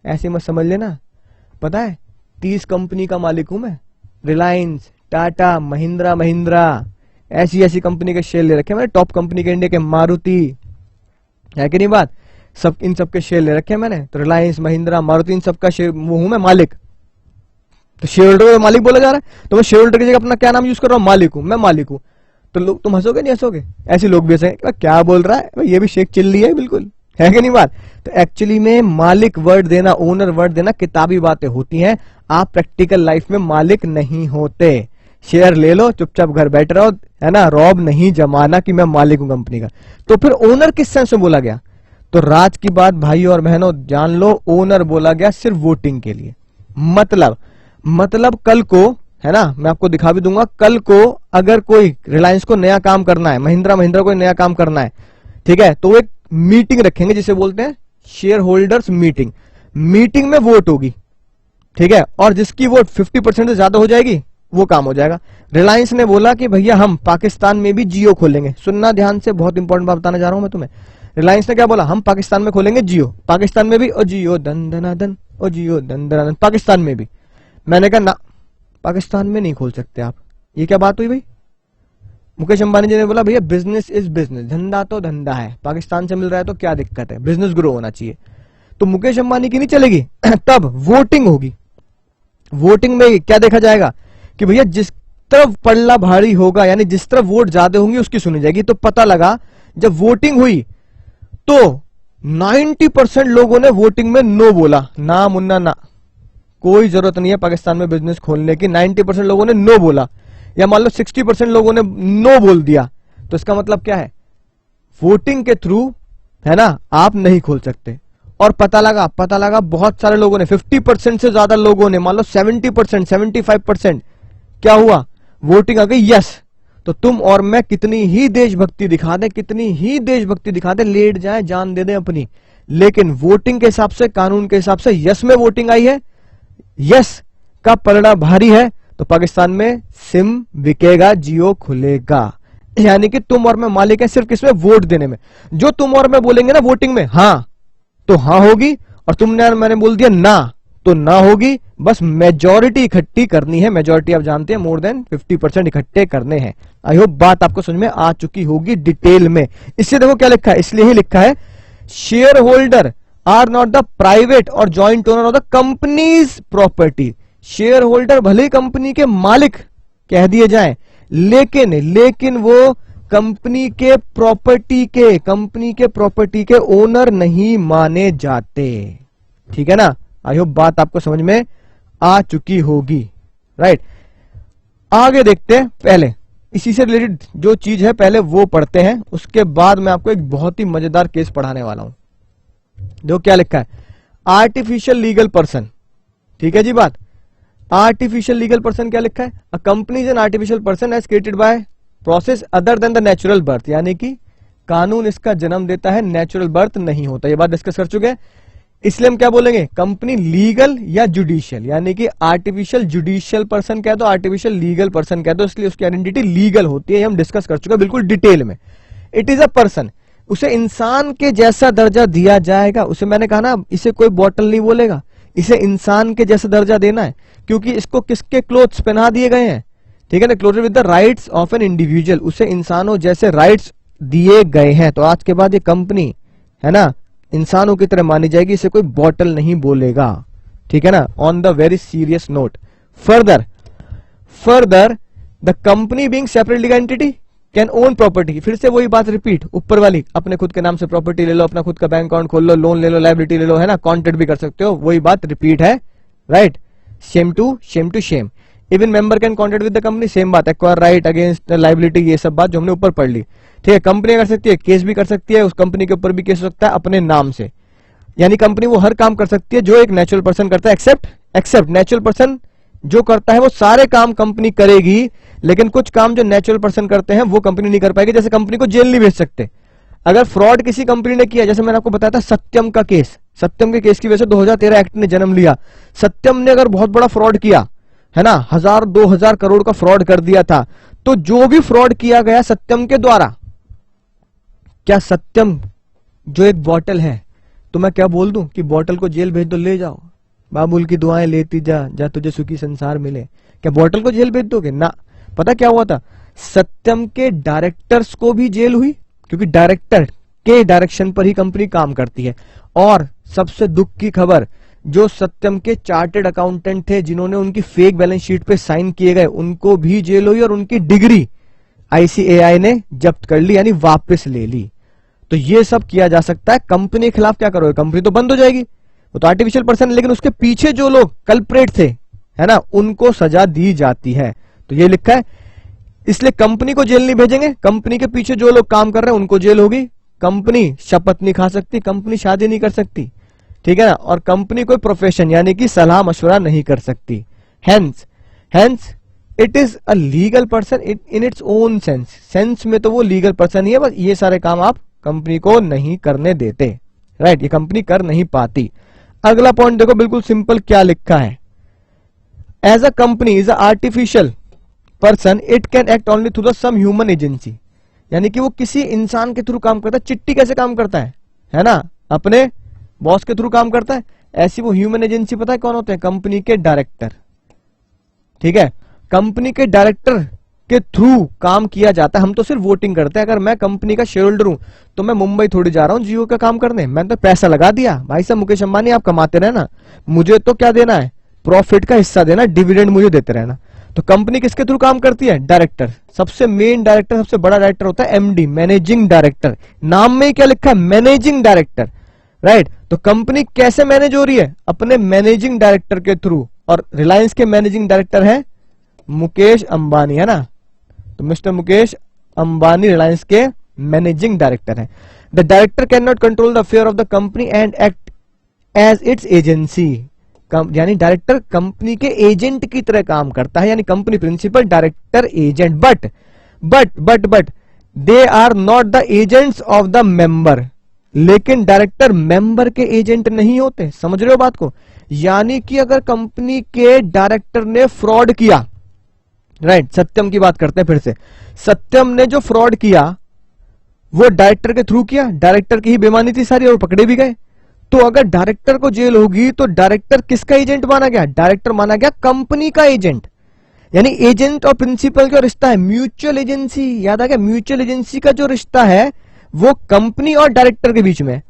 ऐसे मत समझ लेना, पता है 30 कंपनी का मालिक हूं मैं, रिलायंस, टाटा, महिंद्रा, ऐसी ऐसी कंपनी के शेयर ले रखे हैं मैंने, टॉप कंपनी के इंडिया के, मारुति, है कि नहीं बात, सब इन सब के शेयर ले रखे हैं मैंने, तो रिलायंस, महिंद्रा, मारुति, इन सब का शेयर वो हूं मैं मालिक, तो शेयर होल्डर को मालिक बोला जा रहा है, तो मैं शेयर होल्डर की जगह अपना क्या नाम यूज कर रहा हूं, मालिक हूं, मैं मालिक हूं, तो लोग तुम हंसोगे नहीं हंसोगे, ऐसे लोग भी हंसेंगे क्या बोल रहा है, ये भी शेख चिल्ली है बिल्कुल, है कि नहीं बात। तो एक्चुअली में मालिक वर्ड देना, ओनर वर्ड देना किताबी बातें होती हैं, आप प्रैक्टिकल लाइफ में मालिक नहीं होते। शेयर ले लो, चुपचाप घर बैठ रहो, है ना, रॉब नहीं जमाना कि मैं मालिक हूं कंपनी का। तो फिर ओनर किस सेंस में बोला गया, तो राज की बात भाई और बहनों जान लो, ओनर बोला गया सिर्फ वोटिंग के लिए, मतलब कल को, है ना, मैं आपको दिखा भी दूंगा, कल को अगर कोई रिलायंस को नया काम करना है, महिंद्रा को नया काम करना है, ठीक है, तो वो एक मीटिंग रखेंगे जिसे बोलते हैं शेयर होल्डर्स मीटिंग, मीटिंग में वोट होगी, ठीक है, और जिसकी वोट 50% से ज्यादा हो जाएगी वो काम हो जाएगा। रिलायंस ने बोला कि भैया हम पाकिस्तान में भी जियो खोलेंगे, सुनना ध्यान से, बहुत इंपॉर्टेंट बात बताने जा रहा हूं मैं तुम्हें। रिलायंस ने क्या बोला, हम पाकिस्तान में खोलेंगे जियो, पाकिस्तान में भी, और जियो धन धना धन, और जियो धन धना धन, पाकिस्तान में भी। मैंने कहा ना, पाकिस्तान में नहीं खोल सकते आप, ये क्या बात हुई भाई। मुकेश अंबानी जी ने बोला भैया बिजनेस इज बिजनेस, धंधा तो धंधा है, पाकिस्तान से मिल रहा है तो क्या दिक्कत है, बिजनेस ग्रो होना चाहिए। तो मुकेश अंबानी की नहीं चलेगी तब वोटिंग होगी, वोटिंग में क्या देखा जाएगा कि भैया जिस तरफ पल्ला भारी होगा, यानी जिस तरफ वोट ज्यादा होंगे उसकी सुनी जाएगी। तो पता लगा जब वोटिंग हुई तो 90% लोगों ने वोटिंग में नो बोला। ना मुन्ना ना, कोई जरूरत नहीं है पाकिस्तान में बिजनेस खोलने की। 90% लोगों ने नो बोला, या मान लो 60% लोगों ने नो बोल दिया। तो इसका मतलब क्या है, वोटिंग के थ्रू, है ना, आप नहीं खोल सकते। और पता लगा बहुत सारे लोगों ने, 50% से ज्यादा लोगों ने, मान लो 70%, 75% क्या हुआ, वोटिंग आ गई यस। तो तुम और मैं कितनी ही देशभक्ति दिखा दें, लेट जाए, जान दे दें अपनी, लेकिन वोटिंग के हिसाब से, कानून के हिसाब से यस में वोटिंग आई है, यस का पलड़ा भारी है, तो पाकिस्तान में सिम बिकेगा, जियो खुलेगा। यानी कि तुम और मैं मालिक है सिर्फ किसमें, वोट देने में। जो तुम और मैं बोलेंगे ना वोटिंग में हाँ, तो हाँ होगी, और तुमने मैंने बोल दिया ना, तो ना होगी। बस मेजॉरिटी इकट्ठी करनी है। मेजॉरिटी आप जानते हैं, मोर देन 50% इकट्ठे करने हैं। आई होप बात आपको समझ में आ चुकी होगी डिटेल में। इससे देखो क्या लिखा है, इसलिए ही लिखा है share holder are not the private और joint owner of the company's property. Share holder भले कंपनी के मालिक कह दिए जाएं, लेकिन वो कंपनी के प्रॉपर्टी के ओनर नहीं माने जाते। ठीक है ना, आई होप बात आपको समझ में आ चुकी होगी। राइट, आगे देखते हैं। पहले इसी से रिलेटेड जो चीज है पहले वो पढ़ते हैं, उसके बाद मैं आपको एक बहुत ही मजेदार केस पढ़ाने वाला हूं। जो क्या लिखा है, आर्टिफिशियल लीगल पर्सन। ठीक है जी बात, आर्टिफिशियल लीगल पर्सन क्या लिखा है, a company is an artificial person as created by process other than the natural birth. यानी कि कानून इसका जन्म देता है, नेचुरल बर्थ नहीं होता। ये बात डिस्कस कर चुके हैं। इसलिए हम क्या बोलेंगे, कंपनी लीगल या जुडिशियल, यानी कि आर्टिफिशियल जुडिशियल पर्सन कह दो, आर्टिफिशियल लीगल पर्सन कह दो, इसलिए उसकी आइडेंटिटी लीगल होती है। हम डिस्कस कर चुके हैं बिल्कुल डिटेल में। इट इज अ पर्सन, उसे इंसान के जैसा दर्जा दिया जाएगा। उसे मैंने कहा ना, इसे कोई बॉटल नहीं बोलेगा, इसे इंसान के जैसा दर्जा देना है, क्योंकि इसको किसके क्लोथ्स पहना दिए गए हैं। ठीक है ना, clothed with the rights of an individual, उसे इंसानों जैसे राइट्स दिए गए हैं। तो आज के बाद ये कंपनी, है ना, इंसानों की तरह मानी जाएगी, इसे कोई बॉटल नहीं बोलेगा। ठीक है ना, on the very serious note. Further the company being separate legal entity can own property. फिर से वही बात रिपीट, ऊपर वाली, अपने खुद के नाम से प्रॉपर्टी ले लो, अपना खुद का बैंक अकाउंट खोल लो, लोन ले लो, लायबिलिटी ले लो, है ना, कॉन्ट्रैक्ट भी कर सकते हो, वही बात रिपीट है। Right, same to same. Even member can contract with the company, same बात, एक्वायर राइट अगेंस्ट लायबिलिटी, ये सब बात जो हमने ऊपर पढ़ ली। ठीक है, कंपनी कर सकती है, केस भी कर सकती है, उस कंपनी के ऊपर भी केस हो सकता है अपने नाम से। यानी कंपनी वो हर काम कर सकती है जो एक नेचुरल पर्सन करता है, एक्सेप्ट नेचुरल पर्सन जो करता है वो सारे काम कंपनी करेगी, लेकिन कुछ काम जो नेचुरल पर्सन करते हैं वो कंपनी नहीं कर पाएगी। जैसे कंपनी को जेल नहीं भेज सकते अगर फ्रॉड किसी कंपनी ने किया। जैसे मैंने आपको बताया था सत्यम का केस, सत्यम के केस की वजह से 2013 एक्ट ने जन्म लिया। सत्यम ने अगर बहुत बड़ा फ्रॉड किया, है ना, 1000-2000 करोड़ का फ्रॉड कर दिया था, तो जो भी फ्रॉड किया गया सत्यम के द्वारा, क्या सत्यम जो एक बॉटल है, तो मैं क्या बोल दूं कि बॉटल को जेल भेज दो, ले जाओ, बाबुल की दुआएं लेती जा तुझे सुखी संसार मिले। क्या बॉटल को जेल भेज दोगे ना। पता क्या हुआ था, सत्यम के डायरेक्टर्स को भी जेल हुई, क्योंकि डायरेक्टर के डायरेक्शन पर ही कंपनी काम करती है। और सबसे दुख की खबर, जो सत्यम के चार्टेड अकाउंटेंट थे जिन्होंने उनकी फेक बैलेंस शीट पे साइन किए गए, उनको भी जेल हुई और उनकी डिग्री ICAI ने जब्त कर ली, यानी वापस ले ली। तो ये सब किया जा सकता है। कंपनी के खिलाफ क्या करोगे, कंपनी तो बंद हो जाएगी, वो तो आर्टिफिशियल पर्सन, लेकिन उसके पीछे जो लोग कल्प्रेट थे, है ना, उनको सजा दी जाती है। तो ये लिखा है, इसलिए कंपनी को जेल नहीं भेजेंगे, कंपनी के पीछे जो लोग काम कर रहे हैं उनको जेल होगी। कंपनी शपथ नहीं खा सकती, कंपनी शादी नहीं कर सकती, ठीक है ना, और कंपनी कोई प्रोफेशन यानी कि सलाह मशवरा नहीं कर सकती। Hence it is a legal person in its own sense में तो वो लीगल पर्सन ही है, बस ये सारे काम आप कंपनी को नहीं करने देते। राइट, ये कंपनी कर नहीं पाती। अगला पॉइंट देखो, बिल्कुल सिंपल क्या लिखा है, as a company is a artificial person it can act only through the some human agency. यानी कि वो किसी इंसान के थ्रू काम करता है। चिट्टी कैसे काम करता है ना, अपने बॉस के थ्रू काम करता है, ऐसी वो ह्यूमन एजेंसी पता है कौन होते हैं, कंपनी के डायरेक्टर। ठीक है, कंपनी के डायरेक्टर के थ्रू काम किया जाता है। हम तो सिर्फ वोटिंग करते हैं। अगर मैं कंपनी का शेयर होल्डर हूं तो मैं मुंबई थोड़ी जा रहा हूं जियो का काम करने, मैंने तो पैसा लगा दिया। भाई साहब मुकेश अंबानी आप कमाते रहना, मुझे तो क्या देना है, प्रॉफिट का हिस्सा देना, डिविडेंड मुझे देते रहना। तो कंपनी किसके थ्रू काम करती है? डायरेक्टर। सबसे मेन डायरेक्टर, सबसे बड़ा डायरेक्टर होता है एमडी, मैनेजिंग डायरेक्टर। नाम में क्या लिखा है? Managing director, right. तो कंपनी कैसे मैनेज हो रही है? अपने मैनेजिंग डायरेक्टर के थ्रू। और रिलायंस के मैनेजिंग डायरेक्टर है मुकेश अंबानी, है ना। तो मिस्टर मुकेश अंबानी रिलायंस के मैनेजिंग डायरेक्टर है। The director can not control the affair of the company and act as its agency. यानी डायरेक्टर कंपनी के एजेंट की तरह काम करता है, यानी company principal, director, agent. But they are not the agents of the member. लेकिन director member के एजेंट नहीं होते। समझ रहे हो बात को? यानी कि अगर कंपनी के डायरेक्टर ने फ्रॉड किया, राइट, सत्यम की बात करते हैं फिर से। सत्यम ने जो फ्रॉड किया वो डायरेक्टर के थ्रू किया, डायरेक्टर की ही बेईमानी थी सारी और पकड़े भी गए। तो अगर डायरेक्टर को जेल होगी तो डायरेक्टर किसका एजेंट माना गया? डायरेक्टर माना गया कंपनी का एजेंट। यानी एजेंट और प्रिंसिपल का रिश्ता है म्यूचुअल एजेंसी। याद आ गया? म्यूचुअल एजेंसी का जो रिश्ता है वो कंपनी और डायरेक्टर के बीच में,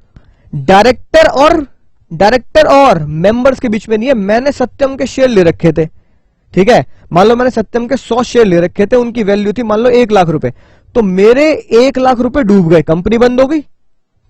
डायरेक्टर और मेंबर्स के बीच में नहीं है। मैंने सत्यम के शेयर ले रखे थे, ठीक है, मान लो मैंने सत्यम के 100 शेयर ले रखे थे, उनकी वैल्यू थी मान लो 1 लाख रुपए। तो मेरे 1 लाख रुपए डूब गए, कंपनी बंद हो गई,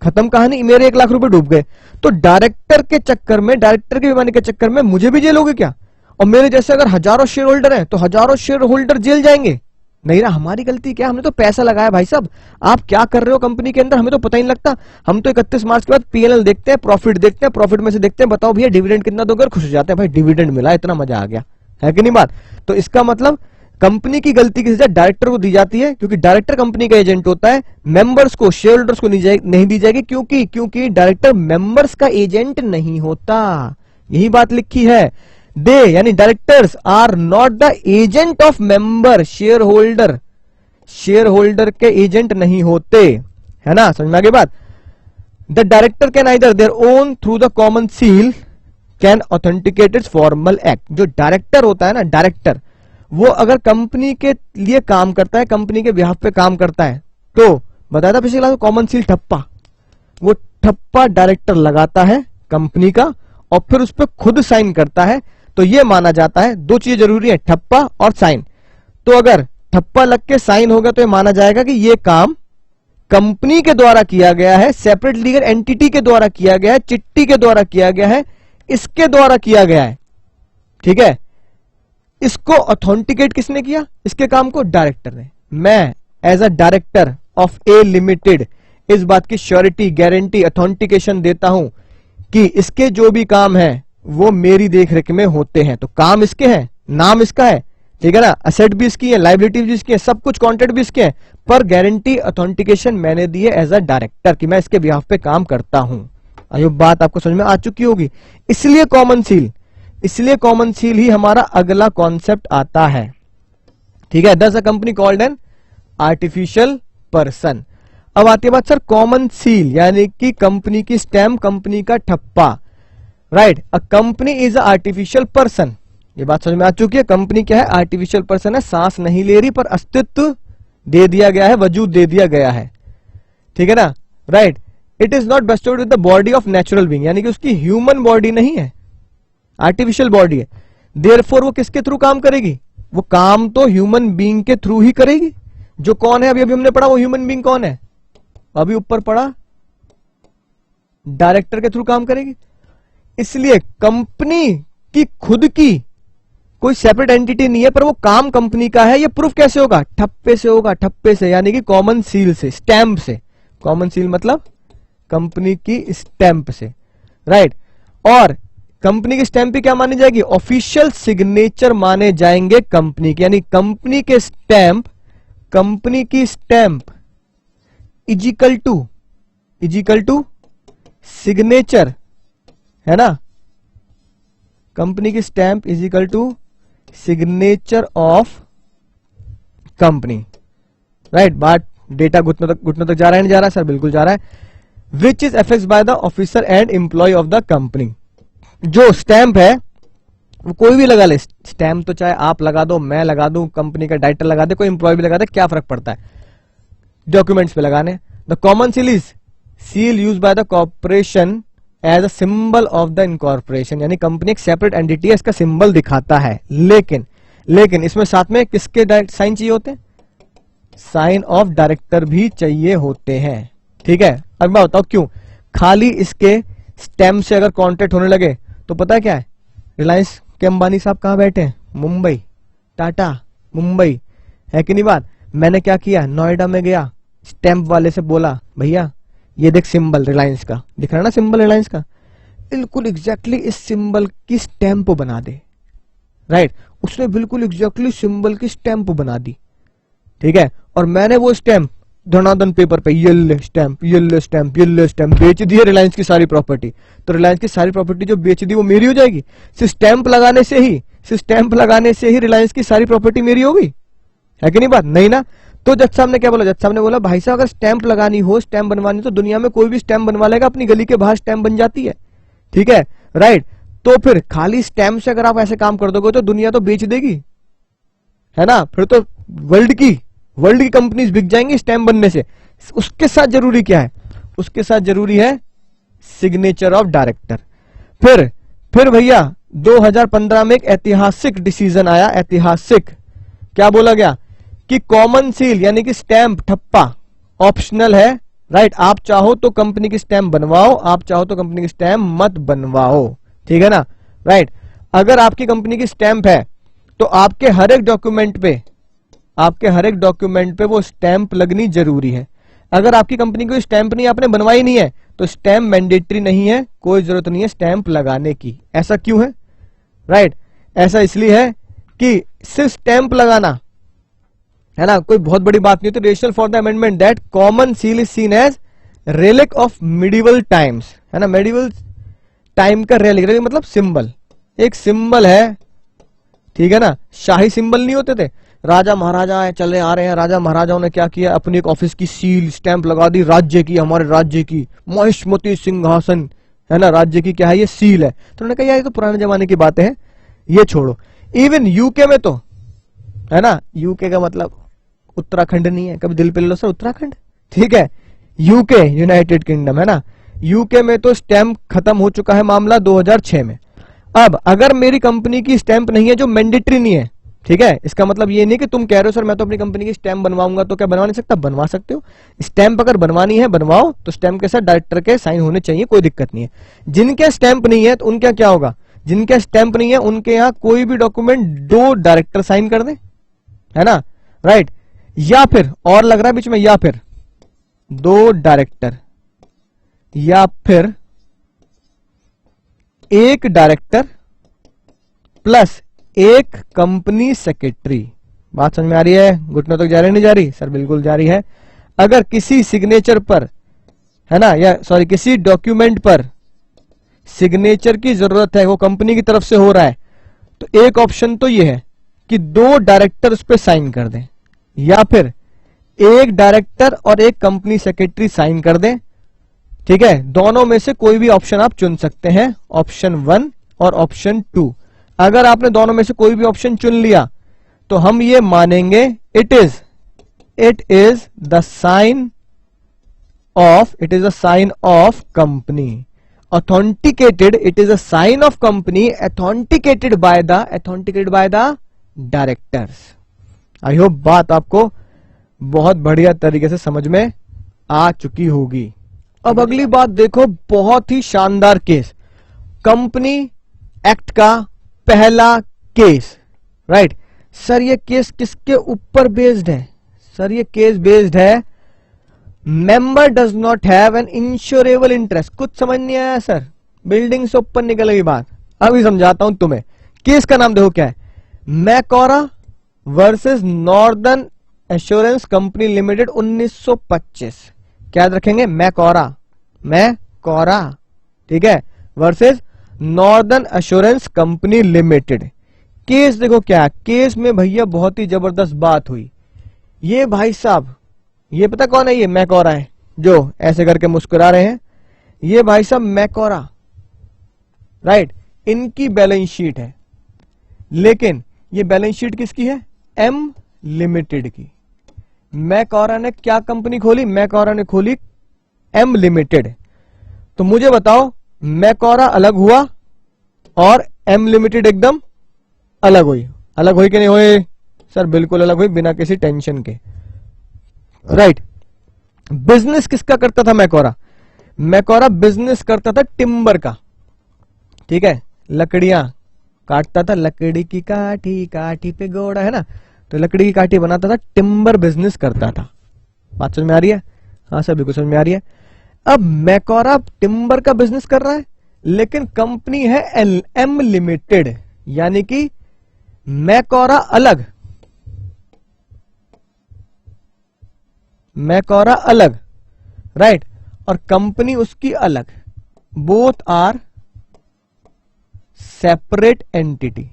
खत्म कहानी, मेरे 1 लाख रुपए डूब गए। तो डायरेक्टर के चक्कर में, डायरेक्टर की बेईमानी के चक्कर में मुझे भी जेल होगी क्या? और मेरे जैसे अगर हजारों शेयर होल्डर हैं तो हजारों शेयर होल्डर जेल जाएंगे? नहीं ना। हमारी गलती क्या? हमने तो पैसा लगाया भाई साहब। आप क्या कर रहे हो कंपनी के अंदर हमें तो पता ही नहीं लगता। हम तो 31 मार्च के बाद पीएनएल देखते हैं, प्रॉफिट देखते हैं, प्रॉफिट में से देखते हैं बताओ भैया डिविडेंड कितना दोगे, खुश हो जाते हैं भाई डिविडेंड मिला, इतना मजा आ गया, है कि नहीं बात? तो इसका मतलब कंपनी की गलती की सजा डायरेक्टर को दी जाती है, क्योंकि डायरेक्टर कंपनी का एजेंट होता है। मेंबर्स को, शेयर होल्डर्स को नहीं दी जाएगी, क्योंकि डायरेक्टर मेंबर्स का एजेंट नहीं होता। यही बात लिखी है। दे यानी directors are not the agent of member. Share holder के एजेंट नहीं होते, है ना। समझ में आ गई बात? The director can either their own through the common seal can authenticate its formal act. जो डायरेक्टर होता है ना, डायरेक्टर, वो अगर कंपनी के लिए काम करता है, कंपनी के बिहाफ पे काम करता है, तो बताया था पिछले क्लास में कॉमन सील ठप्पा, वो ठप्पा डायरेक्टर लगाता है कंपनी का और फिर उस पर खुद साइन करता है। तो ये माना जाता है, दो चीजें जरूरी है, ठप्पा और साइन। तो अगर ठप्पा लग के साइन होगा तो ये माना जाएगा कि ये काम कंपनी के द्वारा किया गया है, सेपरेट लीगल एंटिटी के द्वारा किया गया है, चिट्ठी के द्वारा किया गया है, इसके द्वारा किया गया है, ठीक है। इसको ऑथेंटिकेट किसने किया? इसके काम को डायरेक्टर ने। मैं as a director of a limited इस बात की श्योरिटी, गारंटी, ऑथेंटिकेशन देता हूं कि इसके जो भी काम है वो मेरी देखरेख में होते हैं। तो काम इसके हैं, नाम इसका है, ठीक है ना, असेट भी इसकी है, लायबिलिटी भी इसकी है, सब कुछ कॉन्ट्रैक्ट भी इसके हैं, पर गारंटी ऑथेंटिकेशन मैंने दी है एज अ डायरेक्टर कि मैं इसके बिहाफ पे काम करता हूं। आयो बात आपको समझ में आ चुकी होगी। इसलिए कॉमन सील ही हमारा अगला कॉन्सेप्ट आता है, ठीक है। दस a company called an artificial person. अब आती है बात सर कॉमन सील यानी कि कंपनी की स्टैम्प, कंपनी का ठप्पा, right. A company is a artificial person. ये बात समझ में आ चुकी है। कंपनी क्या है? आर्टिफिशियल पर्सन है, सांस नहीं ले रही पर अस्तित्व दे दिया गया है, वजूद दे दिया गया है, ठीक है ना, right. It is not bestowed with the body of natural being, यानी कि उसकी ह्यूमन बॉडी नहीं है, आर्टिफिशियल बॉडी है। देयरफॉर वो किसके थ्रू काम करेगी? वो काम तो ह्यूमन बीइंग के थ्रू ही करेगी। जो कौन है अभी हमने पढ़ा, वो ह्यूमन बीइंग कौन है? अभी ऊपर पढ़ा, डायरेक्टर के थ्रू काम करेगी। इसलिए कंपनी की खुद की कोई सेपरेट एंटिटी नहीं है, पर वो काम कंपनी का है। ये प्रूफ कैसे होगा? ठप्पे से होगा, ठप्पे से यानी कि कॉमन सील से, स्टैंप से। कॉमन सील मतलब कंपनी की स्टैंप से, राइट। और कंपनी की स्टैंप भी क्या मानी जाएगी? ऑफिशियल सिग्नेचर माने जाएंगे कंपनी के, यानी कंपनी की स्टैंप इजिकल टू सिग्नेचर, है ना। कंपनी की स्टैंप इजिकल to signature of company, right. बात डेटा घुटनों तक जा रहा है, नहीं जा रहा सर? बिल्कुल जा रहा है। Which is effect by the officer and employ of the company. जो स्टैंप है वो कोई भी लगा ले, स्टैंप तो चाहे आप लगा दो, मैं लगा दूं, कंपनी का डायरेक्टर लगा दे, कोई एम्प्लॉय भी लगा दे, क्या फर्क पड़ता है? डॉक्यूमेंट्स पे लगाने। The common seal is seal use by the corporation as a symbol of the incorporation, यानी कंपनी एक सेपरेट एंटिटी है, इसका सिंबल दिखाता है। लेकिन लेकिन इसमें साथ में किसके साइन चाहिए होते हैं? साइन ऑफ डायरेक्टर भी चाहिए होते हैं। ठीक है, अब मैं बताऊं क्यों। खाली इसके स्टैम्प से अगर कॉन्ट्रैक्ट होने लगे तो पता है क्या है, रिलायंस के अंबानी साहब कहां बैठे हैं? मुंबई। टाटा मुंबई, है कि नहीं बात? मैंने क्या किया, नोएडा में गया, स्टैम्प वाले से बोला भैया ये देख सिंबल रिलायंस का दिख रहा है ना, सिंबल रिलायंस का, बिल्कुल एग्जैक्टली इस सिंबल की स्टैंप बना दे। राइट, उसने बिल्कुल एग्जैक्टली सिंबल की स्टैंप बना दी। ठीक है, और मैंने वो स्टैंप धनाधन पेपर पे yellow stamp yellow stamp yellow stamp बेच दी है रिलायंस की सारी प्रॉपर्टी। तो रिलायंस की सारी प्रॉपर्टी जो बेच दी वो मेरी हो जाएगी। सिर्फ स्टैंप लगाने से ही रिलायंस की सारी प्रॉपर्टी मेरी होगी, है कि नहीं बात? नहीं ना। तो जज साहब ने क्या बोला? जज साहब ने बोला भाई साहब अगर स्टैंप लगानी हो, स्टैंप बनवानी तो दुनिया में कोई भी स्टैंप बनवा लेगा, अपनी गली के बाहर स्टैंप बन जाती है। ठीक है, राइट। तो फिर खाली स्टैंप से अगर आप ऐसे काम कर दोगे तो दुनिया तो बेच देगी, है ना? फिर तो वर्ल्ड की कंपनीज बिक जाएंगी स्टैंप बनने से। उसके साथ जरूरी क्या है? उसके साथ जरूरी है सिग्नेचर ऑफ डायरेक्टर। फिर भैया 2015 में एक ऐतिहासिक डिसीजन आया। ऐतिहासिक क्या बोला गया कि कॉमन सील यानी कि स्टैंप ठप्पा ऑप्शनल है। राइट, आप चाहो तो कंपनी की स्टैंप बनवाओ, आप चाहो तो कंपनी की स्टैंप मत बनवाओ। ठीक है ना? राइट, अगर आपकी कंपनी की स्टैंप है तो आपके हर एक डॉक्यूमेंट पे वो स्टैंप लगनी जरूरी है। अगर आपकी कंपनी की स्टैंप नहीं, आपने बनवाई नहीं है, तो स्टैंप मैंडेटरी नहीं है, कोई जरूरत नहीं है स्टैंप लगाने की। ऐसा क्यों है? राइट, ऐसा इसलिए है कि सिर्फ स्टैंप लगाना, है ना, कोई बहुत बड़ी बात नहीं। तो rational for the amendment that common seal is seen as relic of medieval times, है ना, मिडिवल टाइम का रेलिक मतलब सिंबल, एक सिंबल है। ठीक है ना, शाही सिंबल नहीं होते थे, राजा महाराजा चले आ रहे हैं, राजा महाराजाओं ने क्या किया, अपनी एक ऑफिस की सील स्टैंप लगा दी, राज्य की, हमारे राज्य की महिष्मती सिंहासन, है ना, राज्य की क्या है ये सील है। तो उन्होंने कहा यार ये तो पुराने जमाने की बातें हैं, ये छोड़ो। इवन यूके में तो, है ना, यूके का मतलब उत्तराखंड नहीं है, कभी दिल पे लो सर उत्तराखंड। ठीक है, यूके यूनाइटेड किंगडम, है ना, यूके में तो स्टैंप खत्म हो चुका है मामला 2006 में। अब अगर मेरी कंपनी की स्टैंप नहीं है जो मैंडेटरी नहीं है, ठीक है, इसका मतलब ये नहीं कि तुम कह रहे हो सर मैं तो अपनी कंपनी की स्टैंप बनवाऊंगा, तो क्या बनवा नहीं सकता? बनवा सकते हो। स्टैंप अगर बनवानी है बनवाओ, तो स्टैंप के साथ डायरेक्टर के साइन होने चाहिए, कोई दिक्कत नहीं है। जिनके स्टैंप नहीं है तो उनका क्या होगा? जिनके स्टैंप नहीं है उनके यहाँ कोई भी डॉक्यूमेंट 2 डायरेक्टर साइन कर दे, है ना, राइट। या फिर और लग रहा है बीच में, या फिर 2 डायरेक्टर या फिर 1 डायरेक्टर प्लस 1 कंपनी सेक्रेटरी। बात समझ में आ रही है? घुटनों तक जा रही नहीं जा रही? सर बिल्कुल जा रही है। अगर किसी सिग्नेचर पर, है ना, या सॉरी किसी डॉक्यूमेंट पर सिग्नेचर की जरूरत है, वो कंपनी की तरफ से हो रहा है, तो एक ऑप्शन तो ये है कि 2 डायरेक्टर उस पर साइन कर दें, या फिर 1 डायरेक्टर और 1 कंपनी सेक्रेटरी साइन कर दें। ठीक है, दोनों में से कोई भी ऑप्शन आप चुन सकते हैं, ऑप्शन 1 और ऑप्शन 2। अगर आपने दोनों में से कोई भी ऑप्शन चुन लिया तो हम ये मानेंगे it is the sign of company authenticated, it is a sign of company authenticated by the directors. I hope बात आपको बहुत बढ़िया तरीके से समझ में आ चुकी होगी। अब अगली बात देखो, बहुत ही शानदार केस, कंपनी एक्ट का पहला केस। राइट, सर ये केस किसके ऊपर बेस्ड है? सर ये केस बेस्ड है member does not have an insurable interest. कुछ समझ नहीं आया सर? बिल्डिंग से ऊपर निकल गई बात। अभी समझाता हूं तुम्हें। केस का नाम देखो क्या है, Macaura versus northern assurance company limited 1925। क्या याद रखेंगे? मैकॉरा, ठीक है, versus northern assurance company limited. Case देखो क्या, केस में भैया बहुत ही जबरदस्त बात हुई। ये भाई साहब, ये पता कौन है? ये मैकॉरा है जो ऐसे करके मुस्कुरा रहे हैं, ये भाई साहब मैकॉरा, राइट। इनकी बैलेंस शीट है, लेकिन ये बैलेंस शीट किसकी है? एम लिमिटेड की। मैकॉरा ने क्या कंपनी खोली? मैकॉरा ने खोली एम लिमिटेड। तो मुझे बताओ, मैकॉरा अलग हुआ और एम लिमिटेड एकदम अलग हुई, अलग हुई कि नहीं हुई? सर बिल्कुल अलग हुई, बिना किसी टेंशन के। राइट। बिजनेस किसका करता था मैकोरा? मैकोरा बिजनेस करता था टिम्बर का, ठीक है, लकड़ियां काटता था, लकड़ी की काठी काठी पे घोड़ा, है ना, तो लकड़ी की काठी बनाता था, टिम्बर बिजनेस करता था। बात समझ में आ रही है? हाँ सर बिल्कुल समझ में आ रही है। अब मैकोरा टिम्बर का बिजनेस कर रहा है, लेकिन कंपनी है एम लिमिटेड, यानी कि मैकोरा अलग, मैकोरा अलग, राइट, और कंपनी उसकी अलग, बोथ आर सेपरेट एंटिटी।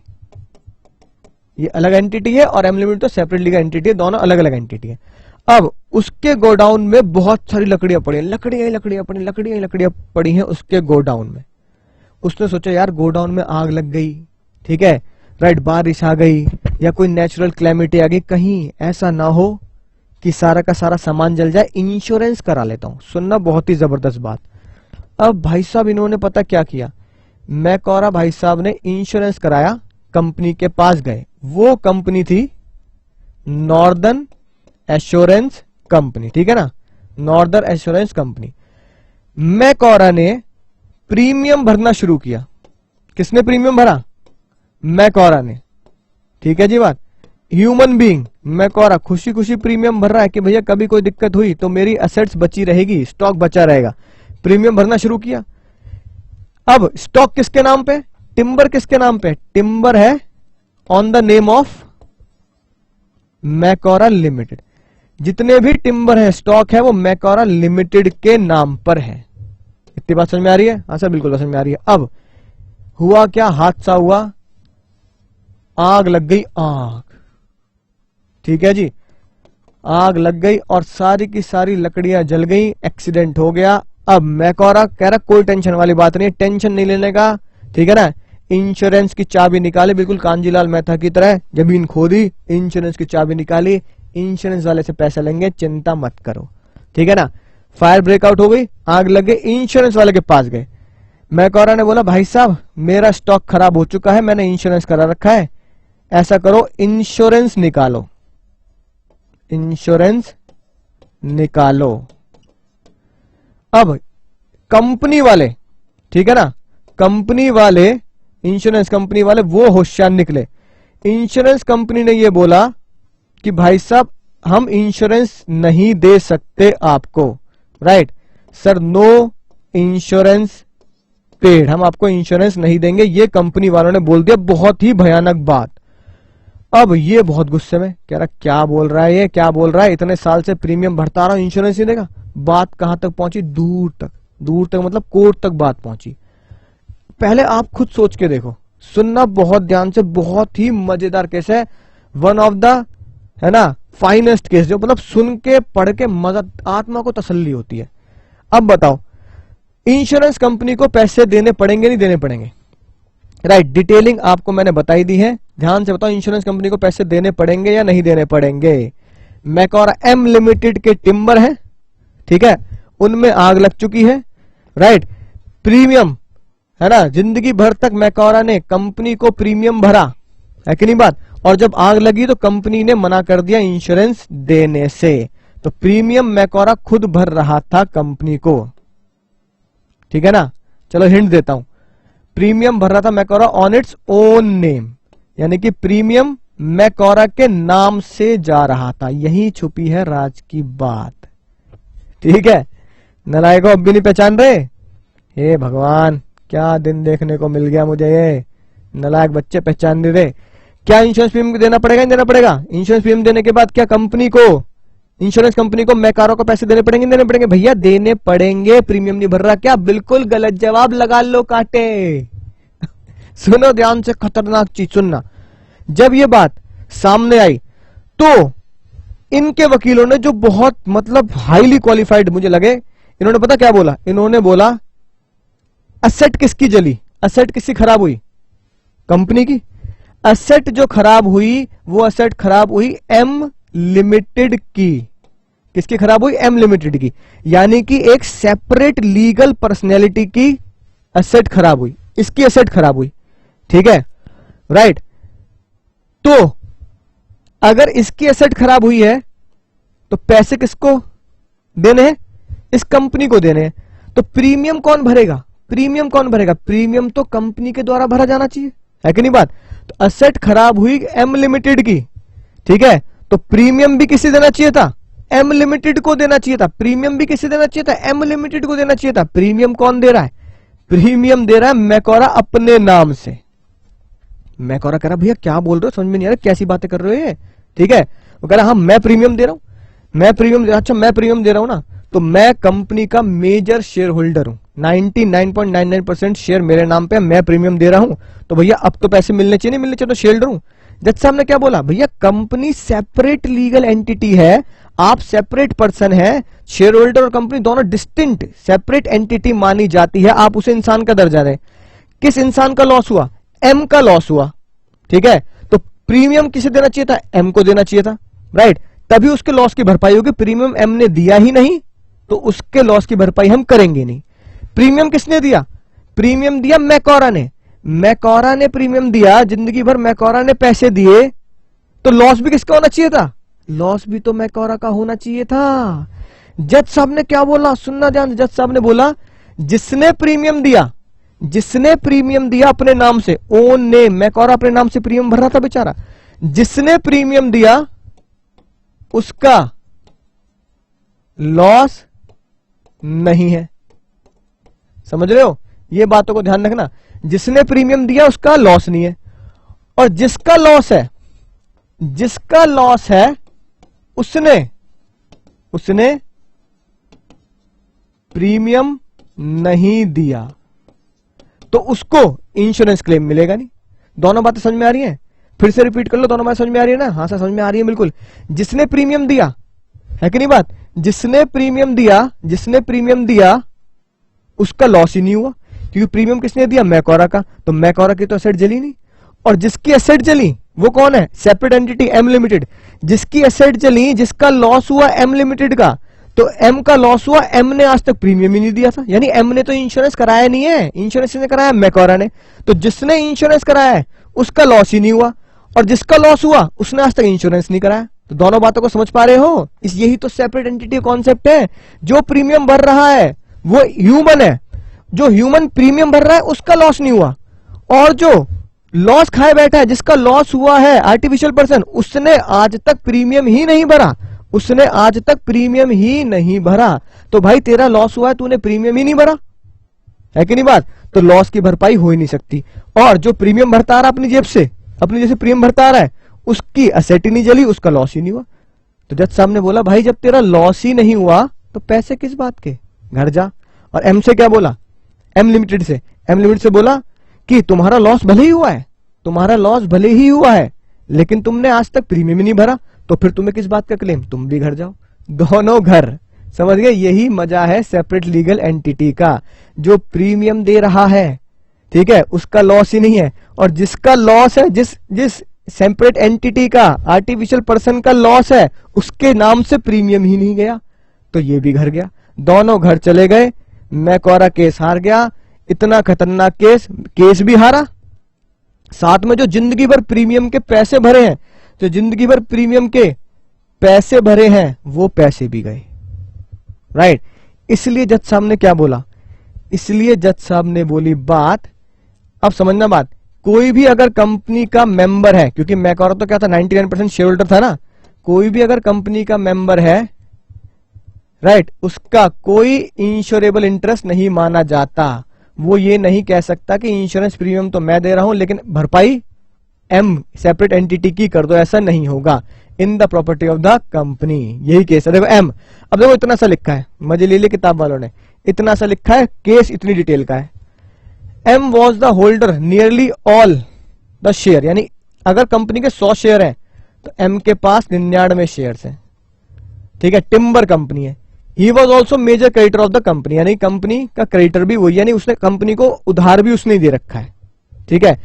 ये अलग एंटिटी है और एम लिमिटेड तो सेपरेटली का एंटिटी है, दोनों अलग अलग एंटिटी है। अब उसके गोडाउन में बहुत सारी लकड़ियां पड़ी हैं, लकड़ियां पड़ी हैं उसके गोडाउन में। उसने सोचा यार गोडाउन में आग लग गई, ठीक है, राइट, बारिश आ गई या कोई नेचुरल क्लैमिटी आ गई, कहीं ऐसा ना हो कि सारा का सारा सामान जल जाए, इंश्योरेंस करा लेता हूं। सुनना बहुत ही जबरदस्त बात। अब भाई साहब इन्होंने पता क्या किया, मैकोरा भाई साहब ने इंश्योरेंस कराया, कंपनी के पास गए, वो कंपनी थी नॉर्दर्न एश्योरेंस कंपनी, ठीक है ना, नॉर्दर्न एश्योरेंस कंपनी। मैकोरा ने प्रीमियम भरना शुरू किया। किसने प्रीमियम भरा? मैकोरा ने, ठीक है जी बात। ह्यूमन बीइंग मैकोरा खुशी खुशी प्रीमियम भर रहा है कि भैया कभी कोई दिक्कत हुई तो मेरी एसेट्स बची रहेगी, स्टॉक बचा रहेगा। प्रीमियम भरना शुरू किया। अब स्टॉक किसके नाम पे? टिम्बर किसके नाम पे? टिम्बर है on the name of Macaura limited. जितने भी टिम्बर है, स्टॉक है, वो मैकोरा लिमिटेड के नाम पर है। इतनी बात समझ में आ रही है? हाँ सर बिल्कुल समझ में आ रही है। अब हुआ क्या, हादसा हुआ, आग लग गई, आग, ठीक है जी, आग लग गई और सारी की सारी लकड़ियां जल गई, एक्सीडेंट हो गया। अब मैकोरा कह रहा कोई टेंशन वाली बात नहीं है, टेंशन नहीं लेने का, ठीक है ना, इंश्योरेंस की चाबी निकाली, बिल्कुल कांजीलाल मेहता की तरह जमीन खोदी, इंश्योरेंस की चाबी निकाली, इंश्योरेंस वाले से पैसा लेंगे, चिंता मत करो, ठीक है ना। फायर ब्रेकआउट हो गई, आग लग गई, इंश्योरेंस वाले के पास गए। मैकोरा ने बोला भाई साहब मेरा स्टॉक खराब हो चुका है, मैंने इंश्योरेंस करा रखा है, ऐसा करो इंश्योरेंस निकालो, इंश्योरेंस निकालो। अब कंपनी वाले, ठीक है ना, कंपनी वाले, इंश्योरेंस कंपनी वाले वो होशियार निकले। इंश्योरेंस कंपनी ने ये बोला कि भाई साहब हम इंश्योरेंस नहीं दे सकते आपको, right sir, no insurance paid, हम आपको इंश्योरेंस नहीं देंगे, ये कंपनी वालों ने बोल दिया। बहुत ही भयानक बात। अब ये बहुत गुस्से में कह रहा क्या बोल रहा है ये, क्या बोल रहा है, इतने साल से प्रीमियम भरता रहा हूं, इंश्योरेंस नहीं देगा। बात कहां तक पहुंची? दूर तक, दूर तक मतलब कोर्ट तक बात पहुंची। पहले आप खुद सोच के देखो, सुनना बहुत ध्यान से, बहुत ही मजेदार केस है, वन ऑफ द, है ना, फाइनेस्ट केस, जो मतलब सुन के पढ़ के मजा, आत्मा को तसल्ली होती है। अब बताओ इंश्योरेंस कंपनी को पैसे देने पड़ेंगे नहीं देने पड़ेंगे? राइट, डिटेलिंग आपको मैंने बताई दी है, ध्यान से बताओ इंश्योरेंस कंपनी को पैसे देने पड़ेंगे या नहीं देने पड़ेंगे? मैकोरा एम लिमिटेड के टिम्बर है, ठीक है, उनमें आग लग चुकी है, राइट, प्रीमियम, है ना, जिंदगी भर तक मैकोरा ने कंपनी को प्रीमियम भरा है कि नहीं बात, और जब आग लगी तो कंपनी ने मना कर दिया इंश्योरेंस देने से, तो प्रीमियम मैकोरा खुद भर रहा था कंपनी को, ठीक है ना। चलो हिंट देता हूं, प्रीमियम भर रहा था मैकोरा ऑन इट्स ओन नेम, यानी कि प्रीमियम मैकोरा के नाम से जा रहा था। यही छुपी है राज की बात, ठीक है। नालायक को अब भी नहीं पहचान रहे? हे भगवान, क्या दिन देखने को मिल गया मुझे, ये नालायक बच्चे पहचान नहीं रहे। क्या इंश्योरेंस प्रीमियम देना पड़ेगा? नहीं देना पड़ेगा? इंश्योरेंस प्रीमियम देने के बाद क्या कंपनी को, इंश्योरेंस कंपनी को मैकोरा को पैसे देने पड़ेंगे? देने पड़ेंगे भैया, देने पड़ेंगे। प्रीमियम नहीं भर रहा क्या? बिल्कुल गलत जवाब, लगा लो काटे। सुनो ध्यान से, खतरनाक चीज सुनना। जब ये बात सामने आई तो इनके वकीलों ने, जो बहुत मतलब हाईली क्वालिफाइड मुझे लगे, इन्होंने पता क्या बोला? इन्होंने बोला असेट किसकी जली? असेट किसकी खराब हुई? कंपनी की। असेट जो खराब हुई वो असेट खराब हुई एम लिमिटेड की। किसकी खराब हुई? एम लिमिटेड की, यानी कि एक सेपरेट लीगल पर्सनैलिटी की असेट खराब हुई, इसकी असेट खराब हुई, ठीक है, राइट। तो अगर इसकी एसेट खराब हुई है तो पैसे किसको देने हैं? इस कंपनी को देने हैं। तो प्रीमियम कौन भरेगा? प्रीमियम कौन भरेगा? प्रीमियम तो कंपनी के द्वारा भरा जाना चाहिए, है कि नहीं बात? तो एसेट खराब हुई एम लिमिटेड की, ठीक है, तो प्रीमियम भी किसे देना चाहिए था? एम लिमिटेड को देना चाहिए था। प्रीमियम भी किसे देना चाहिए था? एम लिमिटेड को देना चाहिए था। प्रीमियम कौन दे रहा है? प्रीमियम दे रहा है मैकोरा अपने नाम से। मैकोरा कह रहा भैया क्या बोल रहे हो, समझ में नहीं आ रहा, कैसी बातें कर रहे हो ये, ठीक है। वो कह रहा हाँ मैं प्रीमियम दे रहा हूं, मैं प्रीमियम दे, अच्छा मैं प्रीमियम दे रहा हूं ना, तो मैं कंपनी का मेजर शेयर होल्डर हूं, 99.99% शेयर मेरे नाम पे, मैं प्रीमियम दे रहा हूं, तो भैया अब तो पैसे मिलने चाहिए, नहीं मिलने चाहिए, तो शेयर होल्डर हूं। जज साहब ने क्या बोला? भैया कंपनी सेपरेट लीगल एंटिटी है, आप सेपरेट पर्सन है, शेयर होल्डर और कंपनी दोनों डिस्टिंक्ट सेपरेट एंटिटी मानी जाती है, आप उसे इंसान का दर्जा दें। किस इंसान का लॉस हुआ? एम का लॉस हुआ, ठीक है, तो प्रीमियम किसे देना चाहिए था? एम को देना चाहिए था, राइट, तभी उसके लॉस की भरपाई होगी। प्रीमियम एम ने दिया ही नहीं तो उसके लॉस की भरपाई हम करेंगे नहीं। प्रीमियम किसने दिया? प्रीमियम दिया मैकोरा ने, मैकोरा ने प्रीमियम दिया, जिंदगी भर मैकोरा ने पैसे दिए, तो लॉस भी किसका होना चाहिए था? लॉस भी तो मैकोरा का होना चाहिए था। जज साहब ने क्या बोला? सुनना ध्यान। जज साहब ने बोला जिसने प्रीमियम दिया, जिसने प्रीमियम दिया अपने नाम से, ओन नेम, मैकोरा अपने नाम से प्रीमियम भर रहा था बेचारा, जिसने प्रीमियम दिया उसका लॉस नहीं है। समझ रहे हो? ये बातों को ध्यान रखना, जिसने प्रीमियम दिया उसका लॉस नहीं है, और जिसका लॉस है, जिसका लॉस है उसने प्रीमियम नहीं दिया तो उसको इंश्योरेंस क्लेम मिलेगा नहीं। दोनों बातें समझ में आ रही हैं? फिर से रिपीट कर लो, दोनों बातें समझ में आ रही है ना? हाँ सर समझ में आ रही है बिल्कुल। जिसने प्रीमियम दिया, है कि नहीं बात, जिसने प्रीमियम दिया, जिसने प्रीमियम दिया उसका लॉस ही नहीं हुआ, क्योंकि प्रीमियम किसने दिया? मैकोरा का, तो मैकोरा की तो एसेट जली नहीं। और जिसकी एसेट जली वो कौन है? Separate entity M limited. जिसकी एसेट जली, जिसका लॉस हुआ एम लिमिटेड का, तो एम का लॉस हुआ, एम ने आज तक प्रीमियम ही नहीं दिया था, यानी एम ने तो इंश्योरेंस कराया नहीं है, इंश्योरेंस ने कराया मैकोरा ने, तो जिसने इंश्योरेंस कराया है उसका लॉस ही नहीं हुआ, और जिसका लॉस हुआ उसने आज तक इंश्योरेंस नहीं कराया। तो दोनों बातों को समझ पा रहे हो? यही तो सेपरेट एंटिटी कॉन्सेप्ट है। जो प्रीमियम भर रहा है वो ह्यूमन है, जो ह्यूमन प्रीमियम भर रहा है उसका लॉस नहीं हुआ, और जो लॉस खाए बैठा है, जिसका लॉस हुआ है आर्टिफिशियल पर्सन, उसने आज तक प्रीमियम ही नहीं भरा, उसने आज तक प्रीमियम ही नहीं भरा। तो भाई तेरा लॉस हुआ है, तूने प्रीमियम ही नहीं भरा, है कि नहीं बात? तो लॉस की भरपाई हो ही नहीं सकती। और जो प्रीमियम भरता आ रहा अपनी जेब से, अपनी जैसे प्रीमियम भरता आ रहा है, उसकी एसेट ही नहीं जली, उसका लॉस ही नहीं हुआ। तो जज साहब ने बोला भाई जब तेरा लॉस ही नहीं हुआ तो पैसे किस बात के, घर जा। और एम से क्या बोला? एम लिमिटेड से, एम लिमिटेड से बोला कि तुम्हारा लॉस भले ही हुआ है, तुम्हारा लॉस भले ही हुआ है, लेकिन तुमने आज तक प्रीमियम ही नहीं भरा, तो फिर तुम्हें किस बात का क्लेम? तुम भी घर जाओ, दोनों घर। समझ गए? यही मजा है सेपरेट लीगल एंटिटी का। जो प्रीमियम दे रहा है, ठीक है, उसका लॉस ही नहीं है, और जिसका लॉस है, जिस सेपरेट एंटिटी का, आर्टिफिशियल पर्सन का लॉस है, उसके नाम से प्रीमियम ही नहीं गया, तो ये भी घर गया, दोनों घर चले गए। मैकोरा केस हार गया, इतना खतरनाक केस भी हारा, साथ में जो जिंदगी भर प्रीमियम के पैसे भरे हैं, जो जिंदगी भर प्रीमियम के पैसे भरे हैं, वो पैसे भी गए, राइट। इसलिए जज साहब ने क्या बोला? इसलिए जज साहब ने बोली बात, अब समझना बात, कोई भी अगर कंपनी का मेंबर है, क्योंकि मैकोरा तो क्या था 99% शेयर होल्डर था ना, कोई भी अगर कंपनी का मेंबर है, राइट, उसका कोई इंश्योरेबल इंटरेस्ट नहीं माना जाता। वो ये नहीं कह सकता कि इंश्योरेंस प्रीमियम तो मैं दे रहा हूं लेकिन भरपाई एम सेपरेट एंटिटी की कर दो, ऐसा नहीं होगा। In the property of the company, यही केस है। देखो एम, अब देखो इतना सा लिखा है, मजे ले लिया किताब वालों ने, इतना सा लिखा है, केस इतनी डिटेल का है। M was the holder nearly all the share, यानी अगर कंपनी के 100 शेयर हैं तो एम के पास 99 शेयर है, ठीक है, टिम्बर कंपनी है। He was also major creditor of the company, यानी कंपनी का क्रेडिटर भी वही, यानी उसने कंपनी को उधार भी उसने दे रखा है, ठीक है।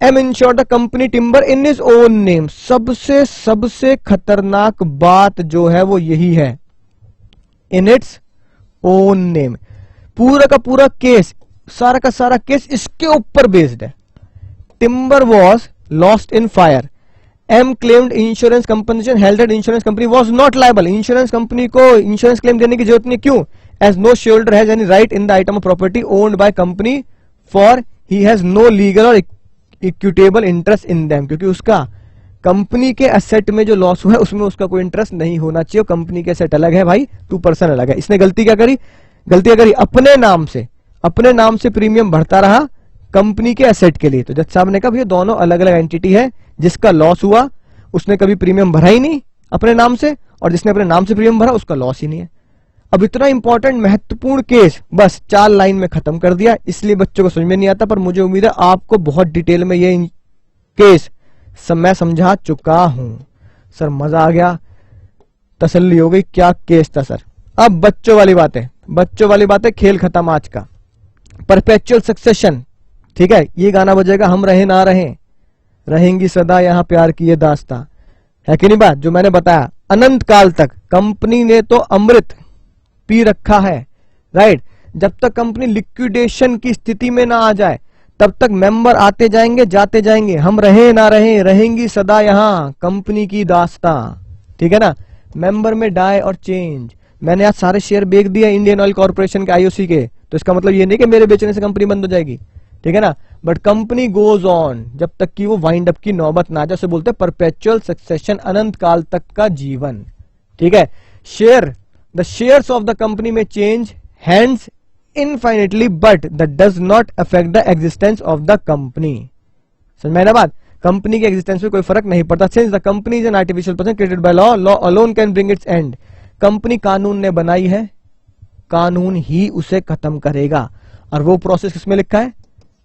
M insured the company timber in his own name, सबसे खतरनाक बात जो है वो यही है, इन इट्स ओन नेम। पूरा का पूरा केस, सारा का सारा केस इसके ऊपर बेस्ड है। Timber was lost in fire M claimed insurance compensation held that insurance company was not liable. Insurance company को इंश्योरेंस क्लेम देने की जरूरत नहीं, क्यों? As no shareholder has any right in the item of property owned by company, for he has no legal or equitable interest in them. क्योंकि उसका company के asset में जो लॉस हुआ है उसमें उसका कोई इंटरेस्ट नहीं होना चाहिए. कंपनी के एसेट अलग है भाई, 2% अलग है. इसने गलती क्या करी? गलती क्या करी? अपने नाम से प्रीमियम भरता रहा कंपनी के एसेट के लिए. तो जज साहब ने कहा ये दोनों अलग अलग एंटिटी है. जिसका लॉस हुआ उसने कभी प्रीमियम भरा ही नहीं अपने नाम से, और जिसने अपने नाम से प्रीमियम भरा उसका लॉस ही नहीं है. अब इतना इंपॉर्टेंट महत्वपूर्ण केस बस 4 लाइन में खत्म कर दिया. इसलिए बच्चों को समझ में नहीं आता, पर मुझे उम्मीद है आपको बहुत डिटेल में ये केस मैं समझा चुका हूं. सर मजा आ गया, तसल्ली हो गई, क्या केस था सर. अब बच्चों वाली बातें, खेल खत्म आज का. परपेचुअल सक्सेशन, ठीक है, ये गाना बजेगा, हम रहे ना रहे, रहेंगी सदा यहां प्यार की ये दास्तां, है कि नहीं बात जो मैंने बताया. अनंत काल तक कंपनी ने तो अमृत पी रखा है, राइट. जब तक कंपनी लिक्विडेशन की स्थिति में ना आ जाए तब तक मेंबर आते जाएंगे जाते जाएंगे. हम रहे ना रहे, रहेंगी सदा यहां कंपनी की दास्तां, ठीक है ना. मेंबर में डाई और चेंज. मैंने आज सारे शेयर बेच दिए इंडियन ऑयल कॉर्पोरेशन के, आईओसी के, तो इसका मतलब ये नहीं कि मेरे बेचने से कंपनी बंद हो जाएगी, ठीक है ना. बट कंपनी गोज ऑन जब तक कि वो वाइंड अप की नौबत ना जाए. बोलते हैं परपेचुअल सक्सेशन, अनंत काल तक का जीवन, ठीक है. The shares of the company में change hands infinitely but that does not affect the existence of the company. समझ में ना बात. कंपनी के एग्जिस्टेंस में कोई फर्क नहीं पड़ता. Since the company is an artificial person created by law, law alone can bring it's and. Company कानून ने बनाई है, कानून ही उसे खत्म करेगा. और वो प्रोसेस किसमें लिखा है?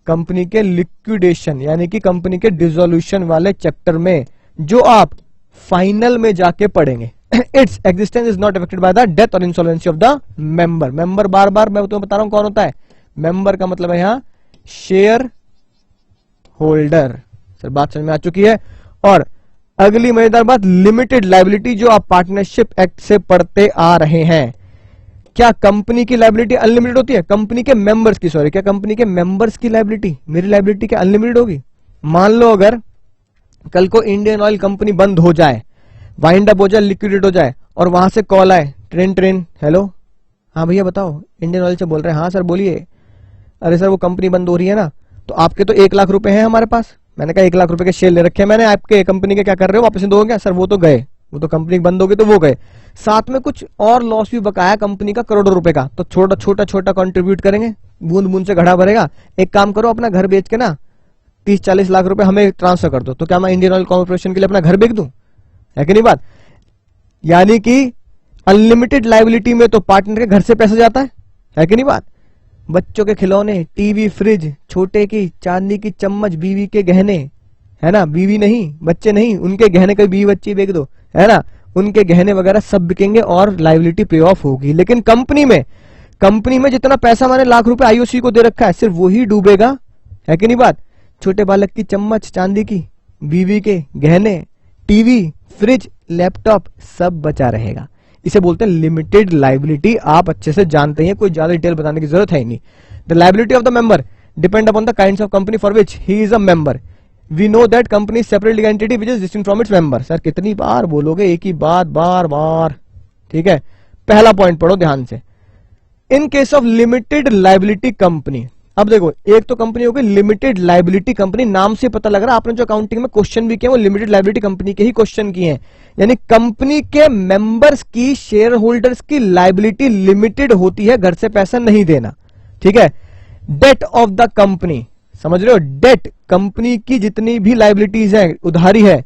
कंपनी के लिक्विडेशन यानी कि कंपनी के डिसोल्यूशन वाले चैप्टर में, जो आप फाइनल में जाके पढ़ेंगे. Its existence is not affected by the death और insolvency of the member. Member बार बार मैं तुम्हें बता रहा हूं कौन होता है. मेंबर का मतलब है यहां शेयर होल्डर. सर बात समझ में आ चुकी है. और अगली मजेदार बात, लिमिटेड लायबिलिटी, जो आप पार्टनरशिप एक्ट से पढ़ते आ रहे हैं. क्या कंपनी की लायबिलिटी अनलिमिटेड होती है? कंपनी के मेंबर्स की, सॉरी, क्या कंपनी के मेंबर्स की लायबिलिटी, मेरी लायबिलिटी क्या अनलिमिटेड होगी? मान लो अगर कल को इंडियन ऑयल कंपनी बंद हो जाए, वाइंड अप हो जाए, लिक्विडेट हो जाए, और वहां से कॉल आए, ट्रेन, हेलो, हाँ भैया बताओ, इंडियन ऑयल से बोल रहे हैं. हाँ सर बोलिए. अरे सर वो कंपनी बंद हो रही है ना, तो आपके तो 1 लाख रुपए हैं हमारे पास. मैंने कहा 1 लाख रुपए के शेयर ले रखे हैं मैंने, आपके कंपनी के क्या कर रहे हो, वापस दोगे क्या? सर वो तो गए, वो तो कंपनी बंद हो गई तो वो गए. साथ में कुछ और लॉस भी बकाया कंपनी का करोड़ों रुपए का, तो छोटा कंट्रीब्यूट करेंगे, बूंद बूंद से घड़ा भरेगा. एक काम करो, अपना घर बेच के ना 30-40 लाख रुपए हमें ट्रांसफर कर दो, तो क्या मैं इंडियन ऑयल कॉर्पोरेशन के लिए अपना घर बेच दूं? है कि नहीं बात. यानी कि अनलिमिटेड लायबिलिटी में तो पार्टनर के घर से पैसा जाता है कि नहीं बात. बच्चों के खिलौने, टीवी, फ्रिज, छोटे की चांदी की चम्मच, बीवी के गहने, है ना, बीवी नहीं, बच्चे नहीं, उनके गहने, कोई बीवी बच्ची बेच दो, है ना, उनके गहने वगैरह सब बिकेंगे और लायबिलिटी पे ऑफ होगी. लेकिन कंपनी में जितना पैसा मैंने लाख रुपए आईओसी को दे रखा है, सिर्फ वही डूबेगा. है कि नहीं बात. छोटे बालक की चम्मच चांदी की, बीवी के गहने, टीवी, फ्रिज, लैपटॉप सब बचा रहेगा. इसे बोलते हैं लिमिटेड लायबिलिटी. आप अच्छे से जानते हैं, कोई ज्यादा डिटेल बताने की जरूरत है ही नहीं. The liability of the member depend upon the kinds of company for which he is a member. We know that company is separate legal entity which is distinct from its member. Sir कितनी बार बोलोगे एक ही बात बार बार, ठीक है. पहला point पढ़ो ध्यान से. In case of limited liability company, अब देखो, एक तो कंपनी होगी लिमिटेड लायबिलिटी कंपनी, नाम से पता लग रहा है. आपने जो अकाउंटिंग में क्वेश्चन भी किए वो लिमिटेड लायबिलिटी कंपनी के ही क्वेश्चन किए हैं. यानी कंपनी के मेंबर्स की, शेयर होल्डर्स की लायबिलिटी लिमिटेड होती है, घर से पैसा नहीं देना, ठीक है. डेट ऑफ द कंपनी, समझ रहे हो, डेट, कंपनी की जितनी भी लायबिलिटीज है, उधारी है,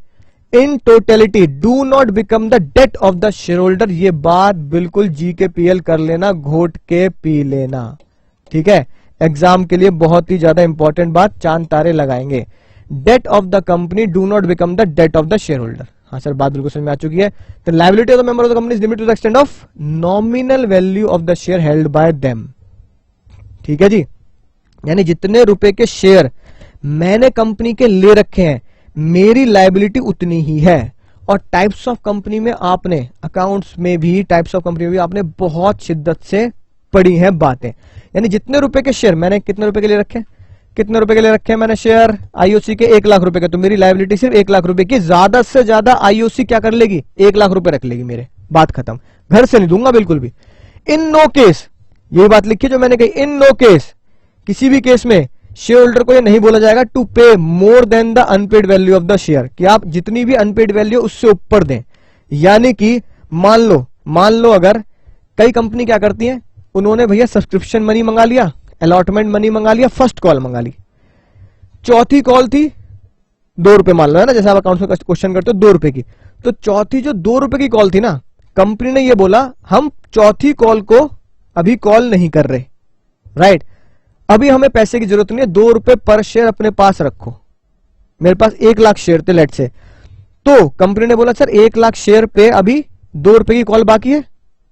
in totality do not become the debt of the share holder. ये बात बिल्कुल GKPL कर लेना, घोट के पी लेना, ठीक है. एग्जाम के लिए बहुत ही ज्यादा इंपॉर्टेंट बात, चांद तारे लगाएंगे. Debt of the company do not become the debt of the share holder. हाँ सर बात बिल्कुल समझ में आ चुकी है. The liability of the member of the company is limited to the extent of nominal value of the share held by them. ठीक है जी. यानी जितने रुपए के शेयर मैंने कंपनी के ले रखे हैं, मेरी लायबिलिटी उतनी ही है. और टाइप्स ऑफ कंपनी में आपने, अकाउंट्स में भी, टाइप्स ऑफ कंपनी में भी आपने बहुत शिद्दत से पढ़ी हैं बातें. यानी जितने रुपए के शेयर मैंने कितने रुपए के ले रखे, कितने रुपए के लिए रखे हैं मैंने शेयर? आईओसी के 1 लाख रुपए के। तो मेरी लायबिलिटी सिर्फ 1 लाख रुपए की। ज्यादा से ज्यादा आईओसी क्या कर लेगी? 1 लाख रुपए रख लेगी मेरे। बात खत्म। घर से नहीं दूंगा बिल्कुल भी। इन नो केस, यही बात लिखी जो मैंने कही, इन नो केस, किसी भी केस में शेयर होल्डर को ये नहीं बोला जाएगा to pay more than the unpaid value of the share, कि आप जितनी भी अनपेड वैल्यू उससे ऊपर दें। यानी कि मान लो अगर कई कंपनी क्या करती है, उन्होंने भैया सब्सक्रिप्शन मनी मंगा लिया, अलॉटमेंट मनी मंगा लिया, फर्स्ट कॉल मंगा ली, चौथी कॉल थी 2 रुपए मान लो, है ना, जैसे आप अकाउंट में क्वेश्चन करते हो 2 रुपए की, तो चौथी जो 2 रुपए की कॉल थी ना, कंपनी ने ये बोला हम चौथी कॉल को अभी कॉल नहीं कर रहे, राइट, अभी हमें पैसे की जरूरत नहीं है, 2 रुपए पर शेयर अपने पास रखो। मेरे पास 1 लाख शेयर थे लेट से, तो कंपनी ने बोला सर 1 लाख शेयर पे अभी 2 रुपए की कॉल बाकी है,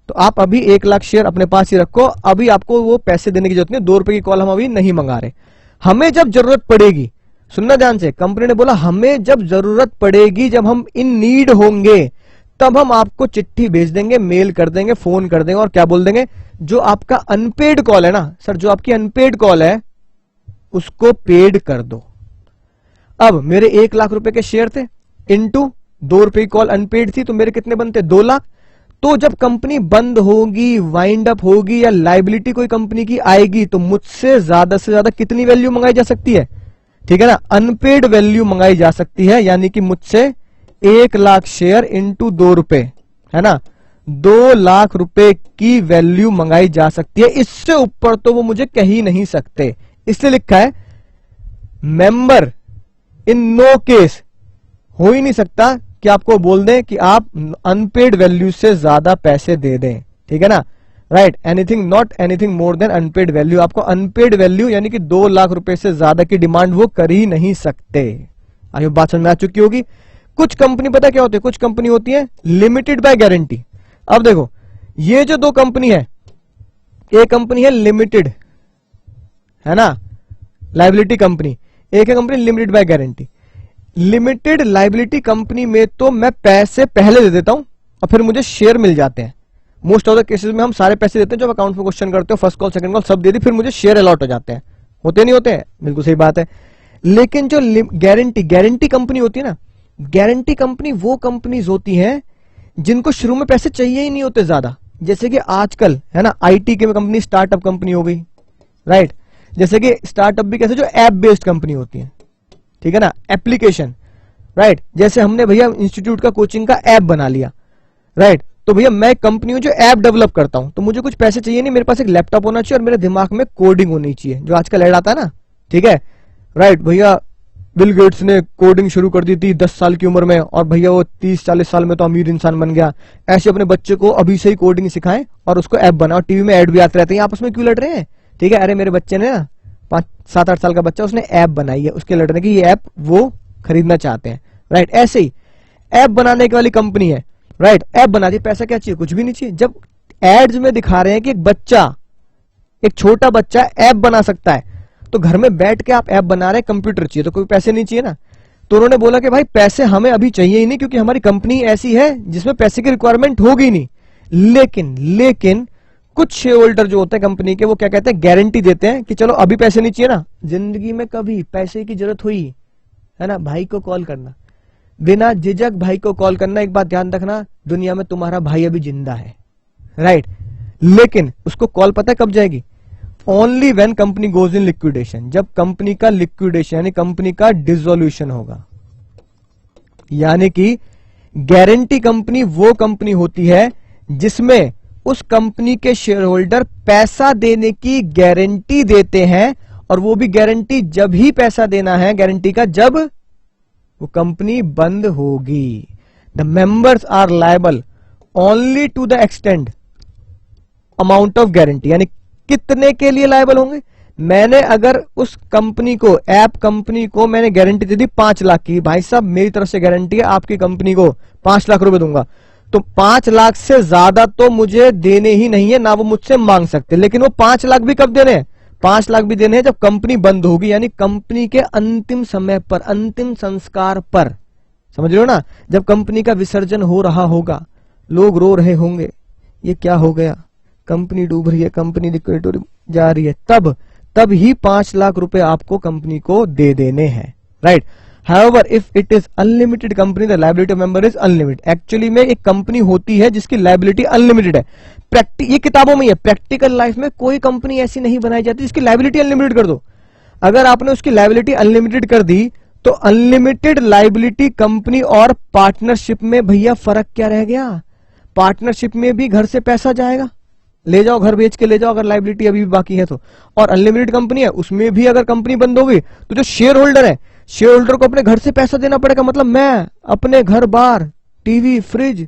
तो आप अभी 1 लाख शेयर अपने पास ही रखो, अभी आपको वो पैसे देने की जरूरत नहीं, 2 रुपए की कॉल हम अभी नहीं मंगा रहे, हमें जब जरूरत पड़ेगी, सुनना ध्यान से, कंपनी ने बोला हमें जब जरूरत पड़ेगी, जब हम इन नीड होंगे, तब हम आपको चिट्ठी भेज देंगे, मेल कर देंगे, फोन कर देंगे, और क्या बोल देंगे, जो आपका अनपेड कॉल है ना सर, जो आपकी अनपेड कॉल है उसको पेड कर दो। अब मेरे 1 लाख रुपए के शेयर थे, इनटू 2 रुपए की कॉल अनपेड थी, तो मेरे कितने बनते? 2 लाख। तो जब कंपनी बंद होगी, वाइंड अप होगी, या लाइबिलिटी कोई कंपनी की आएगी, तो मुझसे ज्यादा से ज्यादा कितनी वैल्यू मंगाई जा सकती है? ठीक है ना, अनपेड वैल्यू मंगाई जा सकती है, यानी कि मुझसे 1 लाख शेयर इंटू 2 रुपए, है ना, 2 लाख रुपए की वैल्यू मंगाई जा सकती है। इससे ऊपर तो वो मुझे कह ही नहीं सकते, इसलिए लिखा है मेंबर इन नो केस, हो ही नहीं सकता कि आपको बोल दें कि आप अनपेड वैल्यू से ज्यादा पैसे दे दें, ठीक है ना, right, anything not anything more than unpaid value, आपको अनपेड वैल्यू यानी कि 2 लाख रुपए से ज्यादा की डिमांड वो कर ही नहीं सकते। आई बात समझ में आ चुकी होगी। कुछ कंपनी पता क्या होती है, कुछ कंपनी होती है लिमिटेड बाय गारंटी। अब देखो ये जो 2 कंपनी है, एक कंपनी है लिमिटेड, है ना, लाइबिलिटी कंपनी, एक है company limited by guarantee. Limited liability company में तो मैं पैसे पहले दे देता हूं और फिर मुझे शेयर मिल जाते हैं। मोस्ट ऑफ द केसेस में हम सारे पैसे देते हैं, जब अकाउंट में क्वेश्चन करते हो, फर्स्ट कॉल सेकंड कॉल सब दे दी, फिर मुझे शेयर अलॉट हो जाते हैं, होते नहीं होते हैं, बिल्कुल सही बात है। लेकिन जो गारंटी कंपनी होती है ना, गारंटी कंपनी वो कंपनीज होती हैं जिनको शुरू में पैसे चाहिए ही नहीं होते ज्यादा, जैसे कि आजकल, है ना, आईटी की कंपनी स्टार्टअप कंपनी हो गई, राइट, जैसे कि स्टार्टअप भी कैसे, जो ऐप बेस्ड कंपनी होती है, ठीक है ना, एप्लीकेशन, राइट, जैसे हमने भैया इंस्टीट्यूट का कोचिंग का ऐप बना लिया, राइट, तो भैया मैं कंपनी हूं जो ऐप डेवलप करता हूं, तो मुझे कुछ पैसे चाहिए नहीं, मेरे पास एक लैपटॉप होना चाहिए और मेरे दिमाग में कोडिंग होनी चाहिए, जो आजकल ऐड आता है ना, ठीक है, राइट, भैया बिल गेट्स ने कोडिंग शुरू कर दी थी 10 साल की उम्र में, और भैया वो 30-40 साल में तो अमीर इंसान बन गया। ऐसे अपने बच्चे को अभी से ही कोडिंग सिखाएं और उसको ऐप बनाओ, टीवी में ऐड भी आते रहते हैं, आपस में क्यों लड़ रहे हैं, ठीक है, अरे मेरे बच्चे ने ना 5-7-8 साल का बच्चा, उसने ऐप बनाई है, उसके लड़ने की ये ऐप वो खरीदना चाहते हैं, राइट, ऐसे ही ऐप बनाने की वाली कंपनी है, राइट, ऐप बना दी, पैसा क्या चाहिए, कुछ भी नहीं चाहिए। जब एड्स में दिखा रहे हैं कि एक बच्चा, एक छोटा बच्चा ऐप बना सकता है, तो घर में बैठ के आप ऐप बना रहे हैं, कंप्यूटर चाहिए, तो कोई पैसे नहीं चाहिए ना, तो उन्होंने बोला कि भाई पैसे हमें अभी चाहिए ही नहीं, क्योंकि हमारी कंपनी ऐसी है जिसमें पैसे की रिक्वायरमेंट होगी नहीं। लेकिन कुछ शेयर होल्डर जो होते हैं कंपनी के, वो क्या कहते हैं, गारंटी देते हैं कि चलो अभी पैसे नहीं चाहिए ना, जिंदगी में कभी पैसे की जरूरत हुई, है ना, भाई को कॉल करना, बिना झिझक भाई को कॉल करना। एक बात ध्यान रखना, दुनिया में तुम्हारा भाई अभी जिंदा है, राइट, लेकिन उसको कॉल पता है कब जाएगी, only when company goes in liquidation, जब कंपनी का लिक्विडेशन यानी कंपनी का डिसोल्यूशन होगा। यानी कि गारंटी कंपनी वो कंपनी होती है जिसमें उस कंपनी के शेयर होल्डर पैसा देने की गारंटी देते हैं, और वो भी गारंटी जब ही पैसा देना है गारंटी का, जब वो कंपनी बंद होगी। The members are liable only to the extent amount of guarantee, यानी कितने के लिए लायबल होंगे। मैंने अगर उस कंपनी को, ऐप कंपनी को मैंने गारंटी दे दी 5 लाख की, भाई साहब मेरी तरफ से गारंटी है आपकी कंपनी को 5 लाख रुपए दूंगा, तो 5 लाख से ज्यादा तो मुझे देने ही नहीं है, ना वो मुझसे मांग सकते। लेकिन वो 5 लाख भी कब देने हैं, 5 लाख भी देने हैं जब कंपनी बंद होगी, यानी कंपनी के अंतिम समय पर, अंतिम संस्कार पर, समझ रहे हो ना, जब कंपनी का विसर्जन हो रहा होगा, लोग रो रहे होंगे, ये क्या हो गया, कंपनी डूब रही है, कंपनी लिक्विडेट जा रही है, तब ही 5 लाख रुपए आपको कंपनी को दे देने हैं, right. However, if it is unlimited company, the liability of member is unlimited. Actually में एक कंपनी होती है जिसकी लाइबिलिटी अनलिमिटेड है। ये किताबों में है, प्रैक्टिकल लाइफ में कोई कंपनी ऐसी नहीं बनाई जाती जिसकी लाइबिलिटी अनलिमिटेड कर दो। अगर आपने उसकी लाइबिलिटी अनलिमिटेड कर दी तो अनलिमिटेड लाइबिलिटी कंपनी और पार्टनरशिप में भैया फर्क क्या रह गया? पार्टनरशिप में भी घर से पैसा जाएगा, ले जाओ घर बेच के ले जाओ अगर लाइबिलिटी अभी भी बाकी है तो। और अनलिमिटेड कंपनी है, उसमें भी अगर कंपनी बंद होगी तो जो शेयर होल्डर है, शेयर होल्डर को अपने घर से पैसा देना पड़ेगा। मतलब मैं अपने घर बार टीवी, फ्रिज,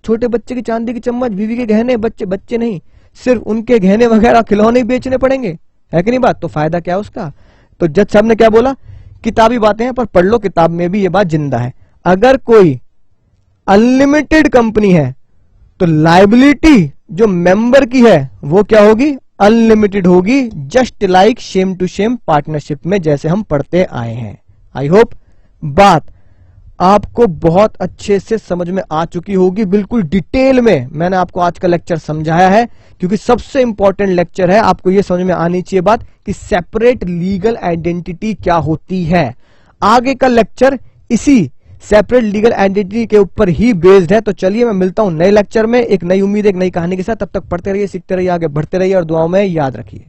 छोटे बच्चे की चांदी की चम्मच, बीवी के गहने, बच्चे नहीं, सिर्फ उनके गहने वगैरह खिलौने ही बेचने पड़ेंगे, है कि नहीं बात? तो फायदा क्या उसका? तो जज साहब ने क्या बोला? किताबी बातें हैं पर पढ़ लो, किताब में भी ये बात जिंदा है। अगर कोई अनलिमिटेड कंपनी है तो लाइबिलिटी जो मेंबर की है वो क्या होगी? अनलिमिटेड होगी, just like same to same partnership में जैसे हम पढ़ते आए हैं। आई होप बात आपको बहुत अच्छे से समझ में आ चुकी होगी। बिल्कुल डिटेल में मैंने आपको आज का लेक्चर समझाया है, क्योंकि सबसे इंपॉर्टेंट लेक्चर है। आपको यह समझ में आनी चाहिए बात कि सेपरेट लीगल आइडेंटिटी क्या होती है। आगे का लेक्चर इसी सेपरेट लीगल आइडेंटिटी के ऊपर ही बेस्ड है। तो चलिए मैं मिलता हूं नए लेक्चर में, एक नई उम्मीद, एक नई कहानी के साथ। तब तक पढ़ते रहिए, सीखते रहिए, आगे बढ़ते रहिए और दुआओं में याद रखिए।